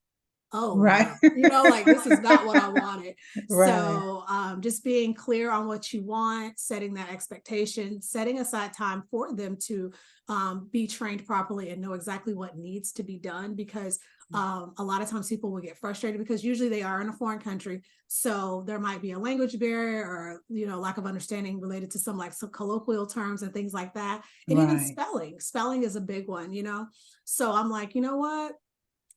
oh Right. no, like this is not what I wanted. Right. So just being clear on what you want, setting that expectation, setting aside time for them to be trained properly and know exactly what needs to be done, because a lot of times people will get frustrated because usually they are in a foreign country. So there might be a language barrier or, lack of understanding related to some colloquial terms and things like that. And even Right. spelling is a big one. So I'm like, you know what?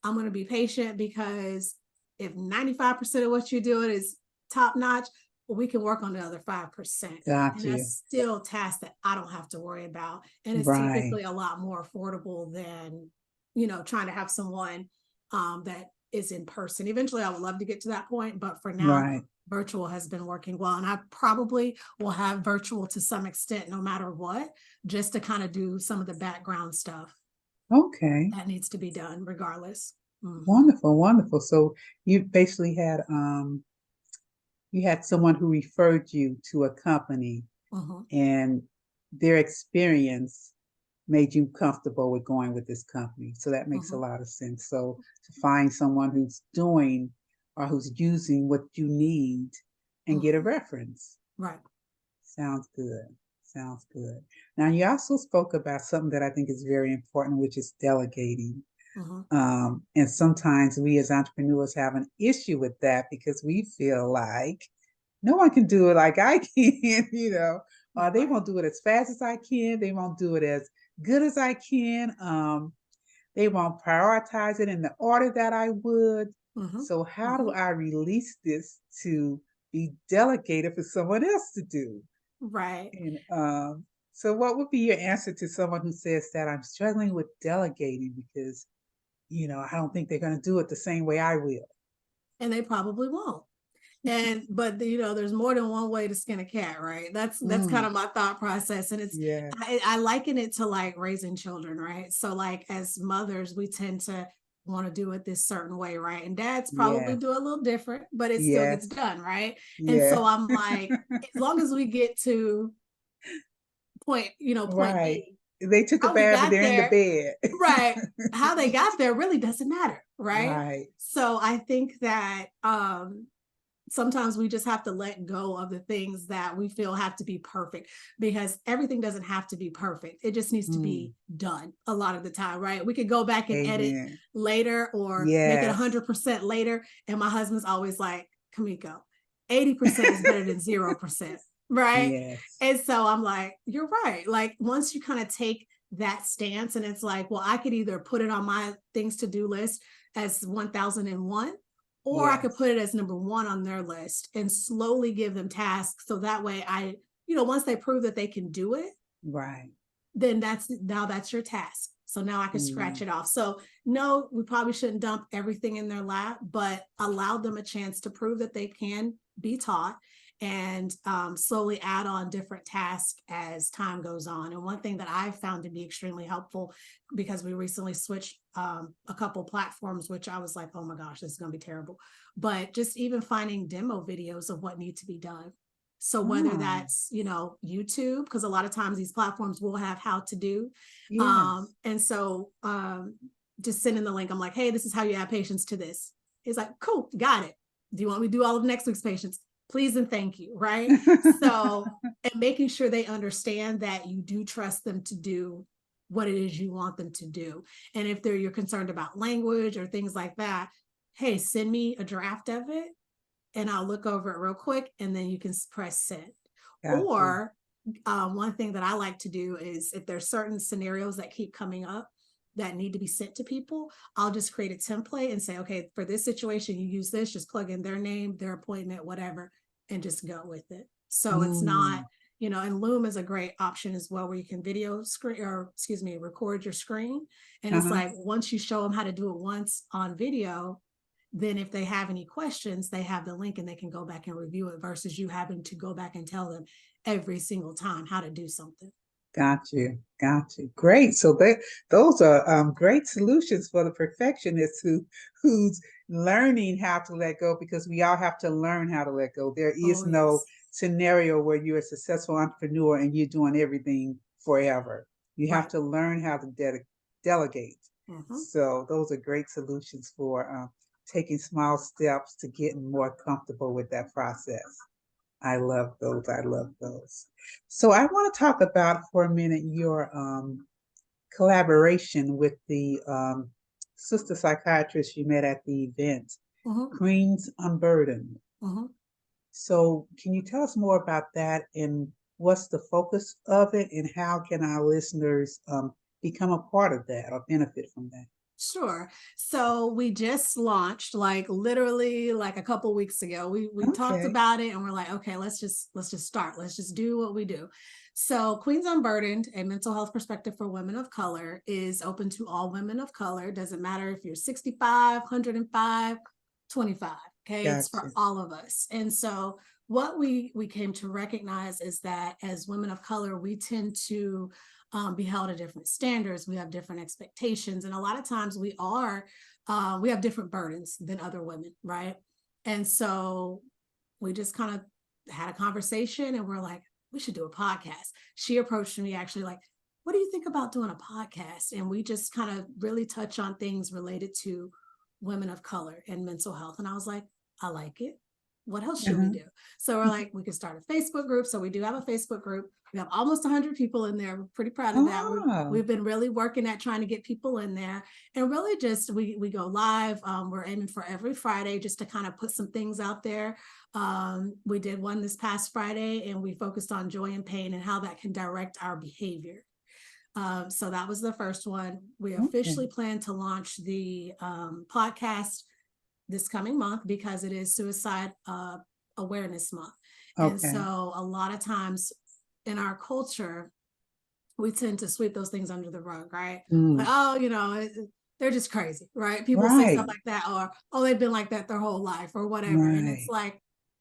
I'm going to be patient, because if 95% of what you're doing is top notch, we can work on the other 5%. Got And you. that's still tasks that I don't have to worry about. And it's Right. typically a lot more affordable than, trying to have someone that is in person. Eventually, I would love to get to that point. But for now, Right. virtual has been working well. And I probably will have virtual to some extent, no matter what, just to kind of do some of the background stuff Okay. that needs to be done regardless. Mhm, Wonderful, wonderful. So you basically had someone who referred you to a company, mhm, and their experience made you comfortable with going with this company. So that makes a mhm, lot of sense. So to find someone who's doing or who's using what you need and get a mhm. reference. Right. Sounds good. Sounds good. Now, you also spoke about something that I think is very important, which is delegating. Mhm, And sometimes we as entrepreneurs have an issue with that because we feel like no one can do it like I can, they right. won't do it as fast as I can. They won't do it as good as I can. They won't prioritize it in the order that I would. Mhm, So, how do mhm. I release this to be delegated for someone else to do? Right. And so, what would be your answer to someone who says that I'm struggling with delegating because, I don't think they're going to do it the same way I will? And they probably won't. But there's more than one way to skin a cat, right? That's kind Mm, of my thought process. And yeah, I liken it to like raising children, right? So like as mothers, we tend to want to do it this certain way, right? And dads probably yes, do it a little different, but it still gets yes, done, right? And so yes, I'm like, as long as we get to point right. B, They took a how we bath, but got they're in the there. bed. Right. How they got there really doesn't matter, right? Right. So I think that sometimes we just have to let go of the things that we feel have to be perfect, because everything doesn't have to be perfect. It just needs to Mm, be done a lot of the time, right? We could go back and edit amen. later or make it Yes, 100% later. And my husband's always like, Kameko, 80% is better than 0%, right? yes. And so I'm like, you're right. Like once you kind of take that stance and it's like, well, I could either put it on my things to do list as 1001, or I could Yes. put it as number one on their list and slowly give them tasks. So that way once they prove that they can do it, Right. then that's your task. So now I can scratch Amen. it off. So no, we probably shouldn't dump everything in their lap, but allow them a chance to prove that they can be taught, and slowly add on different tasks as time goes on. And one thing that I've found to be extremely helpful, because we recently switched a couple platforms, which I was like, oh my gosh, this is going to be terrible. But just even finding demo videos of what need to be done. So whether Oh, that's, YouTube, because a lot of times these platforms will have how to do. yes. And so just sending the link, I'm like, hey, this is how you add patients to this. He's like, cool, got it. Do you want me to do all of next week's patients? Please and thank you. Right. So, and making sure they understand that you do trust them to do what it is you want them to do. And if you're concerned about language or things like that, hey, send me a draft of it and I'll look over it real quick, and then you can press send. Got you. Or one thing that I like to do is if there's certain scenarios that keep coming up that need to be sent to people, I'll just create a template and say, okay, for this situation, you use this, just plug in their name, their appointment, whatever, and just go with it. So it's not, Mm, and Loom is a great option as well, where you can video screen, or excuse me, record your screen. And it's uh-huh. like, once you show them how to do it once on video, then if they have any questions, they have the link and they can go back and review it, versus you having to go back and tell them every single time how to do something. Got you. Got you. Great. So those are great solutions for the perfectionist who's learning how to let go, because we all have to learn how to let go. There is Oh, no yes. scenario where you're a successful entrepreneur and you're doing everything forever. You have Right. to learn how to delegate. Mm-hmm. So those are great solutions for taking small steps to getting more comfortable with that process. I love those. I love those. So I want to talk about for a minute your collaboration with the sister psychiatrist you met at the event, Queens Unburdened. So can you tell us more about that and what's the focus of it and how can our listeners become a part of that or benefit from that? Sure. So we just launched like literally like a couple weeks ago. We talked Okay. about it and we're like, okay, let's just start. Let's just do what we do. So Queens Unburdened, a mental health perspective for women of color, is open to all women of color. Doesn't matter if you're 65, 105, 25. Okay. It's for Gotcha. all of us. And so what we came to recognize is that as women of color, we tend to be held to different standards. We have different expectations. And a lot of times we have different burdens than other women, right? And so we just kind of had a conversation and we're like, we should do a podcast. She approached me actually like, what do you think about doing a podcast? And we just kind of really touch on things related to women of color and mental health. And I was like, I like it. What else should we do? So we're like, we could start a Facebook group. So we do have a Facebook group. We have almost 100 people in there. We're pretty proud of that. We've been really working at trying to get people in there and really just, we go live. We're aiming for every Friday just to kind of put some things out there. We did one this past Friday and we focused on joy and pain and how that can direct our behavior. So that was the first one. We officially plan to launch the podcast this coming month because it is Suicide Awareness Month. And so a lot of times in our culture, we tend to sweep those things under the rug, right? Like, oh, they're just crazy, right? People say stuff like that, or, oh, they've been like that their whole life or whatever. And it's like,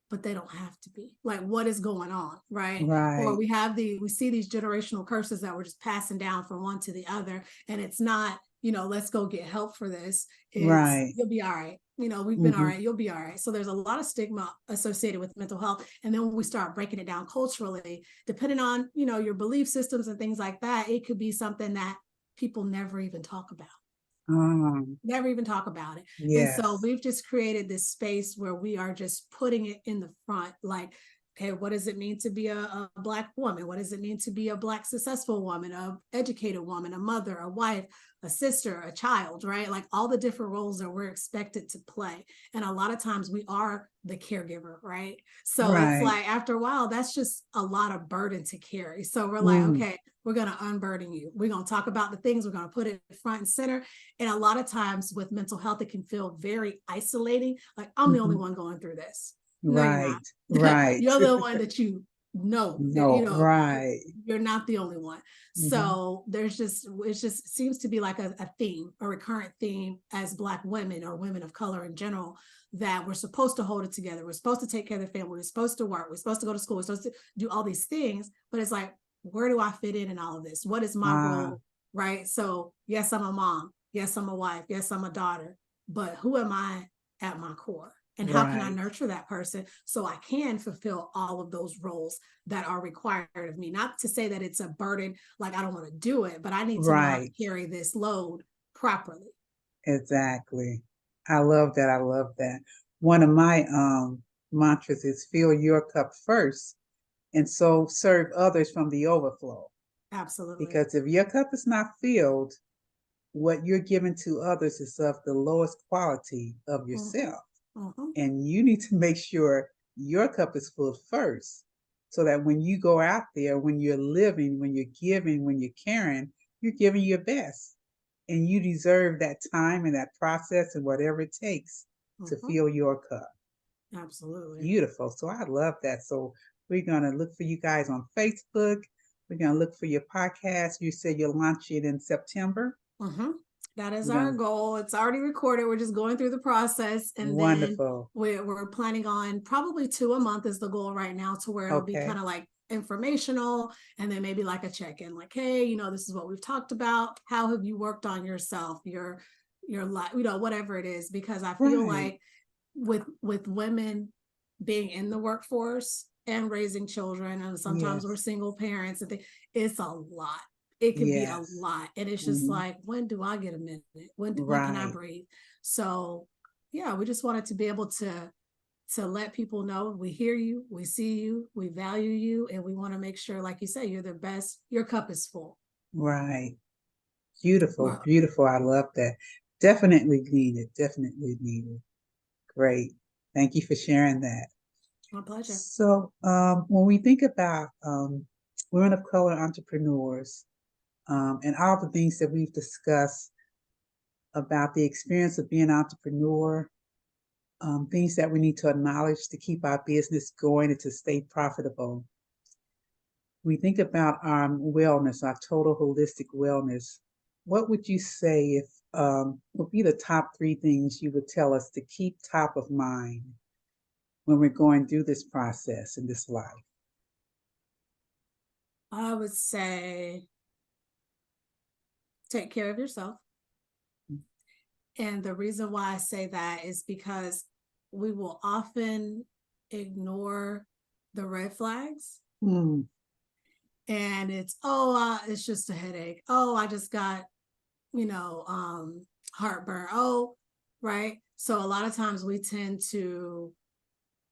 but they don't have to be. Like, what is going on, right? Or we see these generational curses that we're just passing down from one to the other. And it's not, let's go get help for this. It's, you'll be all right. We've been all right, you'll be all right. So there's a lot of stigma associated with mental health. And then when we start breaking it down culturally, depending on, your belief systems and things like that, it could be something that people never even talk about. Never even talk about it. And so we've just created this space where we are just putting it in the front, like, okay, what does it mean to be a Black woman? What does it mean to be a Black successful woman, a educated woman, a mother, a wife, a sister, a child, right? Like all the different roles that we're expected to play. And a lot of times we are the caregiver, right? So it's like after a while, that's just a lot of burden to carry. So we're like, okay, we're going to unburden you. We're going to talk about the things, we're going to put it front and center. And a lot of times with mental health, it can feel very isolating. Like I'm the only one going through this. No, you're not. You're the one that you're not the only one. So it just seems to be like a theme, a recurrent theme as Black women or women of color in general, that we're supposed to hold it together. We're supposed to take care of the family. We're supposed to work. We're supposed to go to school. We're supposed to do all these things. But it's like, where do I fit in all of this? What is my role? Right. So yes, I'm a mom. Yes, I'm a wife. Yes, I'm a daughter. But who am I at my core? And how can I nurture that person so I can fulfill all of those roles that are required of me? Not to say that it's a burden, like I don't want to do it, but I need to know how to carry this load properly. Exactly. I love that. I love that. One of my mantras is fill your cup first and so serve others from the overflow. Absolutely. Because if your cup is not filled, what you're giving to others is of the lowest quality of yourself. And you need to make sure your cup is full first so that when you go out there, when you're living, when you're giving, when you're caring, you're giving your best. And you deserve that time and that process and whatever it takes to fill your cup. Absolutely. Beautiful. So I love that. So we're going to look for you guys on Facebook. We're going to look for your podcast. You said you'll launch it in September. That is our goal. It's already recorded. We're just going through the process. And then we're planning on probably 2 a month is the goal right now, to where it'll be kind of like informational and then maybe like a check-in, like, hey, this is what we've talked about. How have you worked on yourself, your life, whatever it is, because I feel like with women being in the workforce and raising children, and sometimes we're single parents, and it's a lot. It can be a lot. And it's just like, when do I get a minute? When can I breathe? So yeah, we just wanted to be able to let people know we hear you, we see you, we value you, and we want to make sure, like you say, you're the best, your cup is full. Right. Beautiful, Well, beautiful. I love that. Definitely needed. Definitely needed. Great. Thank you for sharing that. my pleasure. So, when we think about women of color entrepreneurs and all the things that we've discussed about the experience of being an entrepreneur, things that we need to acknowledge to keep our business going and to stay profitable. We think about our wellness, our total holistic wellness. What would you say if would be the top 3 things you would tell us to keep top of mind when we're going through this process in this life? I would say take care of yourself. And the reason why I say that is because we will often ignore the red flags. Hmm. And it's just a headache. Oh, I just got, heartburn. Oh, right. So a lot of times we tend to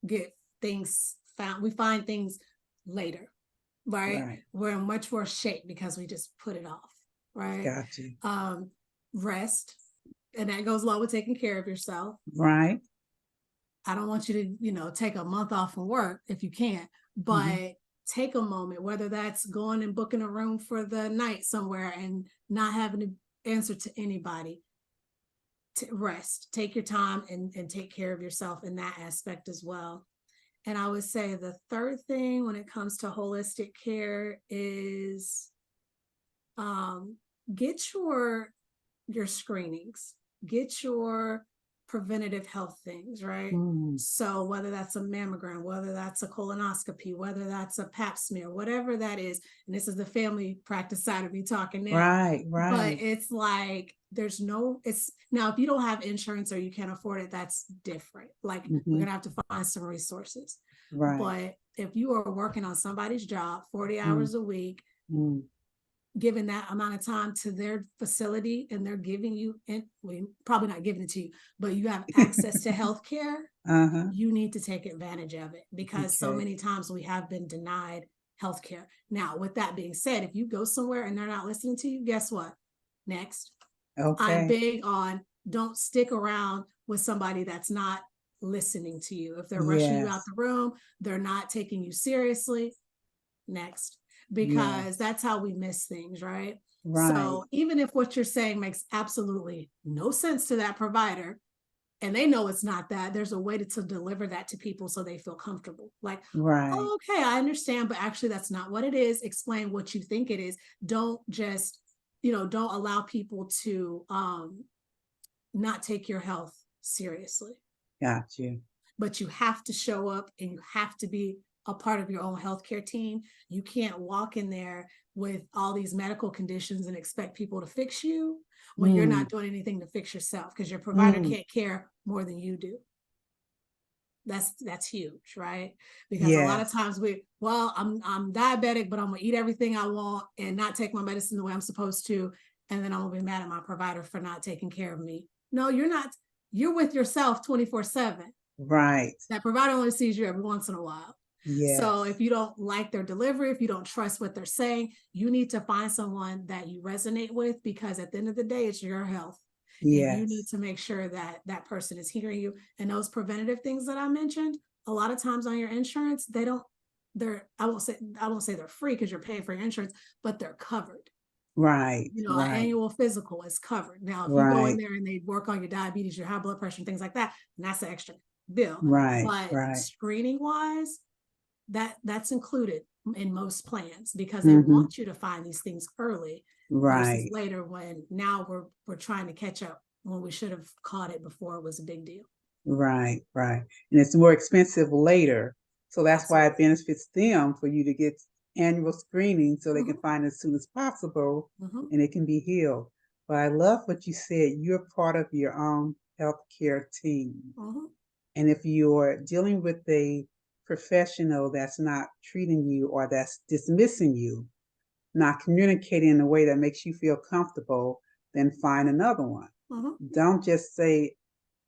get things found. We find things later, right? Right. We're in much worse shape because we just put it off, right? Got you. Rest, and that goes along with taking care of yourself. Right. I don't want you to, take a month off from work if you can't, but take a moment, whether that's going and booking a room for the night somewhere and not having to answer to anybody. To rest, take your time and take care of yourself in that aspect as well. And I would say the third thing when it comes to holistic care is get your screenings, get your preventative health things, right? Mm. So whether that's a mammogram, whether that's a colonoscopy, whether that's a pap smear, whatever that is, and this is the family practice side of me talking now, Right. but Right. it's like it's now if you don't have insurance or you can't afford it, that's different. Like we're gonna have to find some resources. Right. But if you are working on somebody's job 40 Mm. hours a week, Mm. giving that amount of time to their facility and they're giving you, and probably not giving it to you, but you have access to health care, Uh-huh. you need to take advantage of it because so Okay. many times we have been denied health care. Now, with that being said, if you go somewhere and they're not listening to you, guess what? Next. I'm Okay. big on don't stick around with somebody that's not listening to you. If they're rushing you out Yes. the room, they're not taking you seriously, next, because Yes. that's how we miss things, right? Right. So even if what you're saying makes absolutely no sense to that provider and they know it's not that, there's a way to deliver that to people so they feel comfortable. Like, Right. oh, okay, I understand, but actually that's not what it is. Explain what you think it is. Don't just, don't allow people to not take your health seriously. Got you. But you have to show up and you have to be a part of your own healthcare team. You can't walk in there with all these medical conditions and expect people to fix you when you're Mm. not doing anything to fix yourself because your provider Mm. can't care more than you do. That's huge, right? Because a lot of Yes. times I'm diabetic, but I'm gonna eat everything I want and not take my medicine the way I'm supposed to, and then I'm gonna be mad at my provider for not taking care of me. No, you're not. You're with yourself 24/7. Right. That provider only sees you every once in a while. So Yes. if you don't like their delivery, if you don't trust what they're saying, you need to find someone that you resonate with because at the end of the day, it's your health. And you need Yes. to make sure that that person is hearing you. And those preventative things that I mentioned, a lot of times on your insurance, I won't say they're free because you're paying for your insurance, but they're covered. Right. An Right. annual physical is covered. Now, if you go in Right. there and they work on your diabetes, your high blood pressure, and things like that, and that's an extra bill. Right. But Right. screening wise, that's included in most plans because they Mm-hmm. want you to find these things early versus Right. later when now we're trying to catch up when we should have caught it before it was a big deal. Right. Right. And it's more expensive later. So that's why it Absolutely. benefits them for you to get annual screening so they can Hmm. find it as soon as possible Hmm. and it can be healed. But I love what you said. You're part of your own healthcare team. Hmm. And if you're dealing with a professional that's not treating you or that's dismissing you, not communicating in a way that makes you feel comfortable, then find another one. Hmm. Don't just say,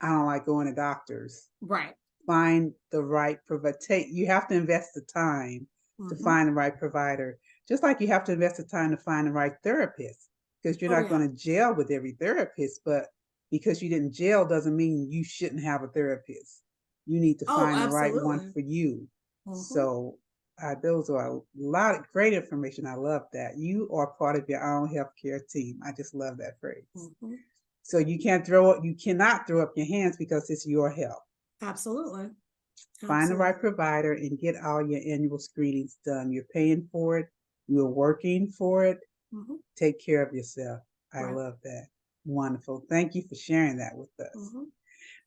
I don't like going to doctors. Right. Find the right provider. You have to invest the time to Mm-hmm. find the right provider, just like you have to invest the time to find the right therapist, because you're Oh not yeah. going to jail with every therapist, but because you didn't jail doesn't mean you shouldn't have a therapist. You need to Oh, find the right one absolutely. for you. Mm-hmm. So those are a lot of great information. I love that. You are part of your own healthcare team. I just love that phrase. Mm-hmm. So you cannot throw up your hands because it's your health. Absolutely. Find the right Absolutely. provider and get all your annual screenings done. You're paying for it, you're working for it. Mm-hmm. Take care of yourself. I Right. love that. Wonderful. Thank you for sharing that with us. Mm-hmm.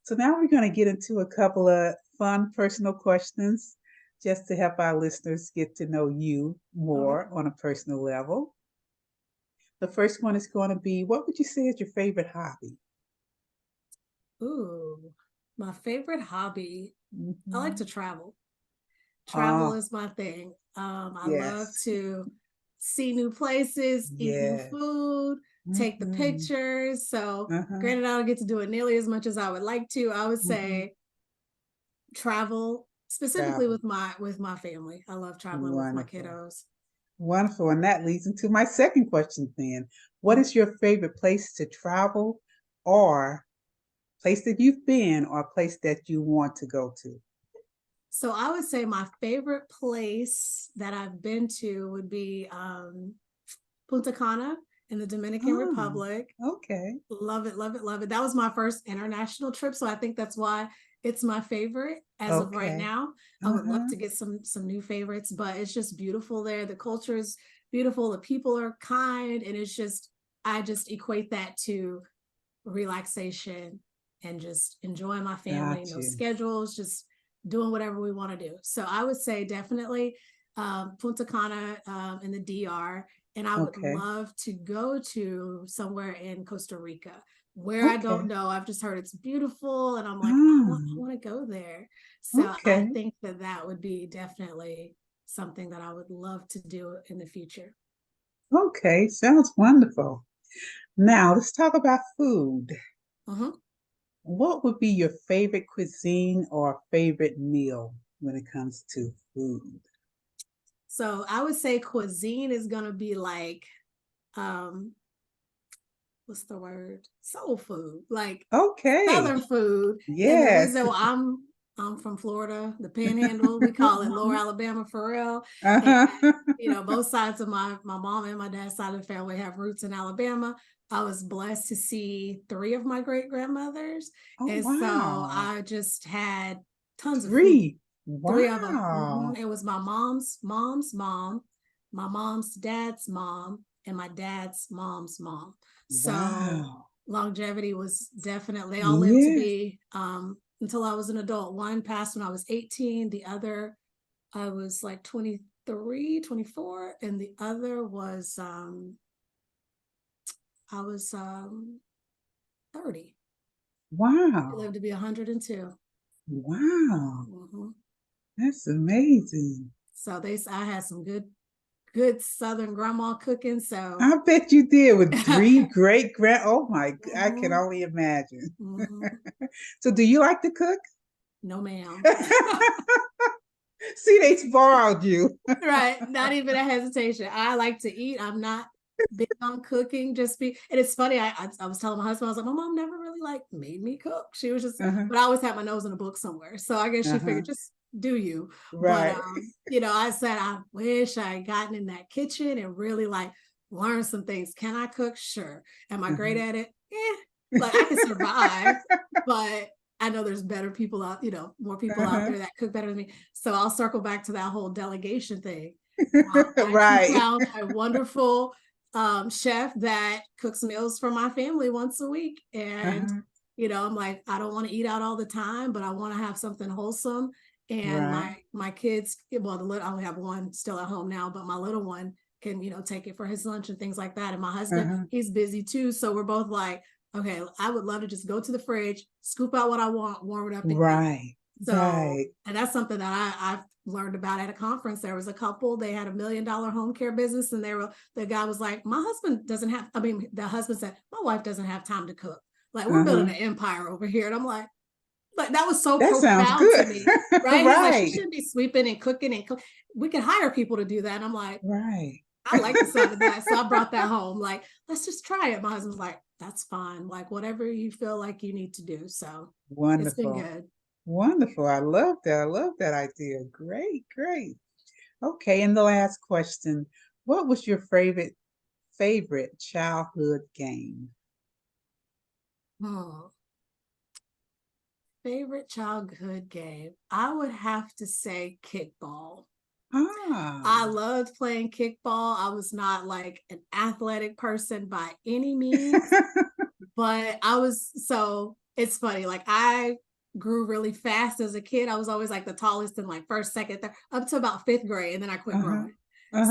So now we're going to get into a couple of fun personal questions just to help our listeners get to know you All right. more on a personal level. The first one is going to be, what would you say is your favorite hobby? Ooh, my favorite hobby. I like to Mm-hmm. travel. Travel Ah, is my thing. I love yes, to see new places, eat new yes. food, take the Mm-hmm. pictures. So, Uh-huh. granted, I don't get to do it nearly as much as I would like to. I would Mm-hmm. say travel, specifically Travel. with my family. I love traveling with my Wonderful. kiddos. Wonderful. And that leads into my second question then. What Mhm. is your favorite place to travel, or place that you've been, or place that you want to go to? So I would say my favorite place that I've been to would be Punta Cana in the Dominican Oh, Republic. okay. Love it, love it, love it. That was my first international trip, so I think that's why it's my favorite as of right Okay. now. I would love Uh-huh. to get some new favorites, but it's just beautiful there. The culture is beautiful, the people are kind, and it's just I just equate that to relaxation and just enjoying my family, Got no you. schedules, just doing whatever we want to do. So I would say definitely Punta Cana in the DR. And I would Okay. love to go to somewhere in Costa Rica. Where I don't Okay. know, I've just heard it's beautiful, and I'm like, I Ah, want to go there. So I okay. think that that would be definitely something that I would love to do in the future. Okay. Sounds wonderful. Now let's talk about food. Mhm. What would be your favorite cuisine or favorite meal when it comes to food? So I would say cuisine is gonna be like um what's the word? Soul food, like Okay. Southern food. And the Yes. reason why I'm from Florida, the Panhandle, we call it Lower Alabama for real. And Uh-huh. both sides of my mom and my dad's side of the family have roots in Alabama. I was blessed to see three of my great grandmothers, Oh, and so wow. I just had tons of food. Three. Three of them. Wow. It was my mom's mom, my mom's dad's mom, and my dad's mom's mom. So Wow. longevity was definitely, they all lived to Yes. be until I was an adult. One passed when I was 18, the other I was like 23, 24, and the other was I was 30. They Wow. lived to be 102. Wow. Mhm. That's amazing. So I had some good Southern grandma cooking. So I bet you did with three great grand. Oh my, I can mhm, only imagine. mhm. So do you like to cook? No, ma'am. See, they borrowed you. Right. Not even a hesitation. I like to eat. I'm not big on cooking. And it's funny. I was telling my husband, I was like, my mom never really like made me cook. She was just, Uh-huh. but I always had my nose in a book somewhere. So I guess she Uh-huh. figured just do you. But Right. I said I wish I had gotten in that kitchen and really like learned some things. Can I cook? Sure. Am I great Uh-huh. at it? Like I can survive, but I know there's better people out, more people out Uh-huh. there that cook better than me. So I'll circle back to that whole delegation thing. I actually Right. found a wonderful chef that cooks meals for my family once a week. And, Uh-huh. I'm like, I don't want to eat out all the time, but I want to have something wholesome. And Right. my kids, well, I only have one still at home now, but my little one can, take it for his lunch and things like that. And my husband, Uh-huh. he's busy too. So we're both like, okay, I would love to just go to the fridge, scoop out what I want, warm it up and eat. Right. So, Right. and that's something that I've learned about at a conference. There was a couple, they had $1 million home care business, and the guy was like, my husband doesn't have, I mean, the husband said, my wife doesn't have time to cook. Like, we're building Uh-huh. an empire over here. And I'm like that was so That sounds profound to good. me, right? He's like, she Right. shouldn't be sweeping and cooking and we can hire people to do that. And I'm like, Right. I like the sound of that. So I brought that home. Like, let's just try it. My husband's like, that's fine. Like, whatever you feel like you need to do. So it's been Wonderful. good. Wonderful. I love that. I love that idea. Great, great. Okay, and the last question. What was your favorite childhood game? Hmm. Favorite childhood game? I would have to say kickball. I Ah. loved playing kickball. I was not like an athletic person by any means, but so it's funny. Like, I grew really fast as a kid. I was always like the tallest in like first, second, third, up to about fifth grade, and then I quit Uh-huh. growing.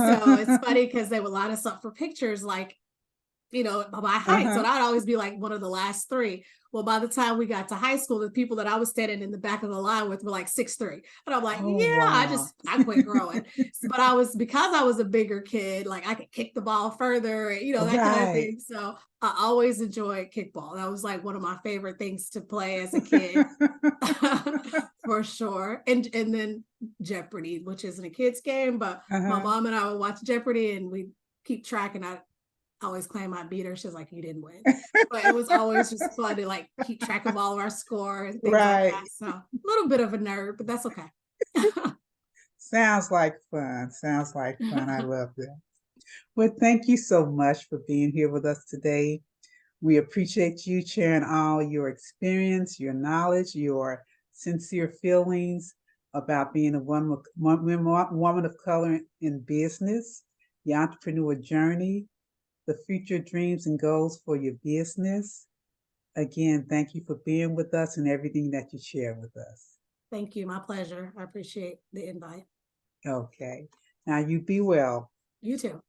So it's Uh-huh. funny because they would line us up for pictures, like, by height. So Uh-huh. I'd always be like one of the last three. Well, by the time we got to high school, the people that I was standing in the back of the line with were like 6'3". And I'm like, Oh, yeah, wow. I quit growing. But because I was a bigger kid, like I could kick the ball further, that kind of Right. thing. So I always enjoyed kickball. That was like one of my favorite things to play as a kid. For sure. And then Jeopardy, which isn't a kid's game, but my Uh-huh. mom and I would watch Jeopardy and we keep track, and I always claim I beat her. She's like, you didn't win. But it was always just fun to like keep track of all of our score and things like Right. that. So a little bit of a nerd, but that's okay. Sounds like fun. Sounds like fun. I love that. Well, thank you so much for being here with us today. We appreciate you sharing all your experience, your knowledge, your sincere feelings about being a woman of color in business, your entrepreneur journey, the future dreams and goals for your business. Again, thank you for being with us and everything that you share with us. Thank you. My pleasure. I appreciate the invite. Okay. Now you be well. You too.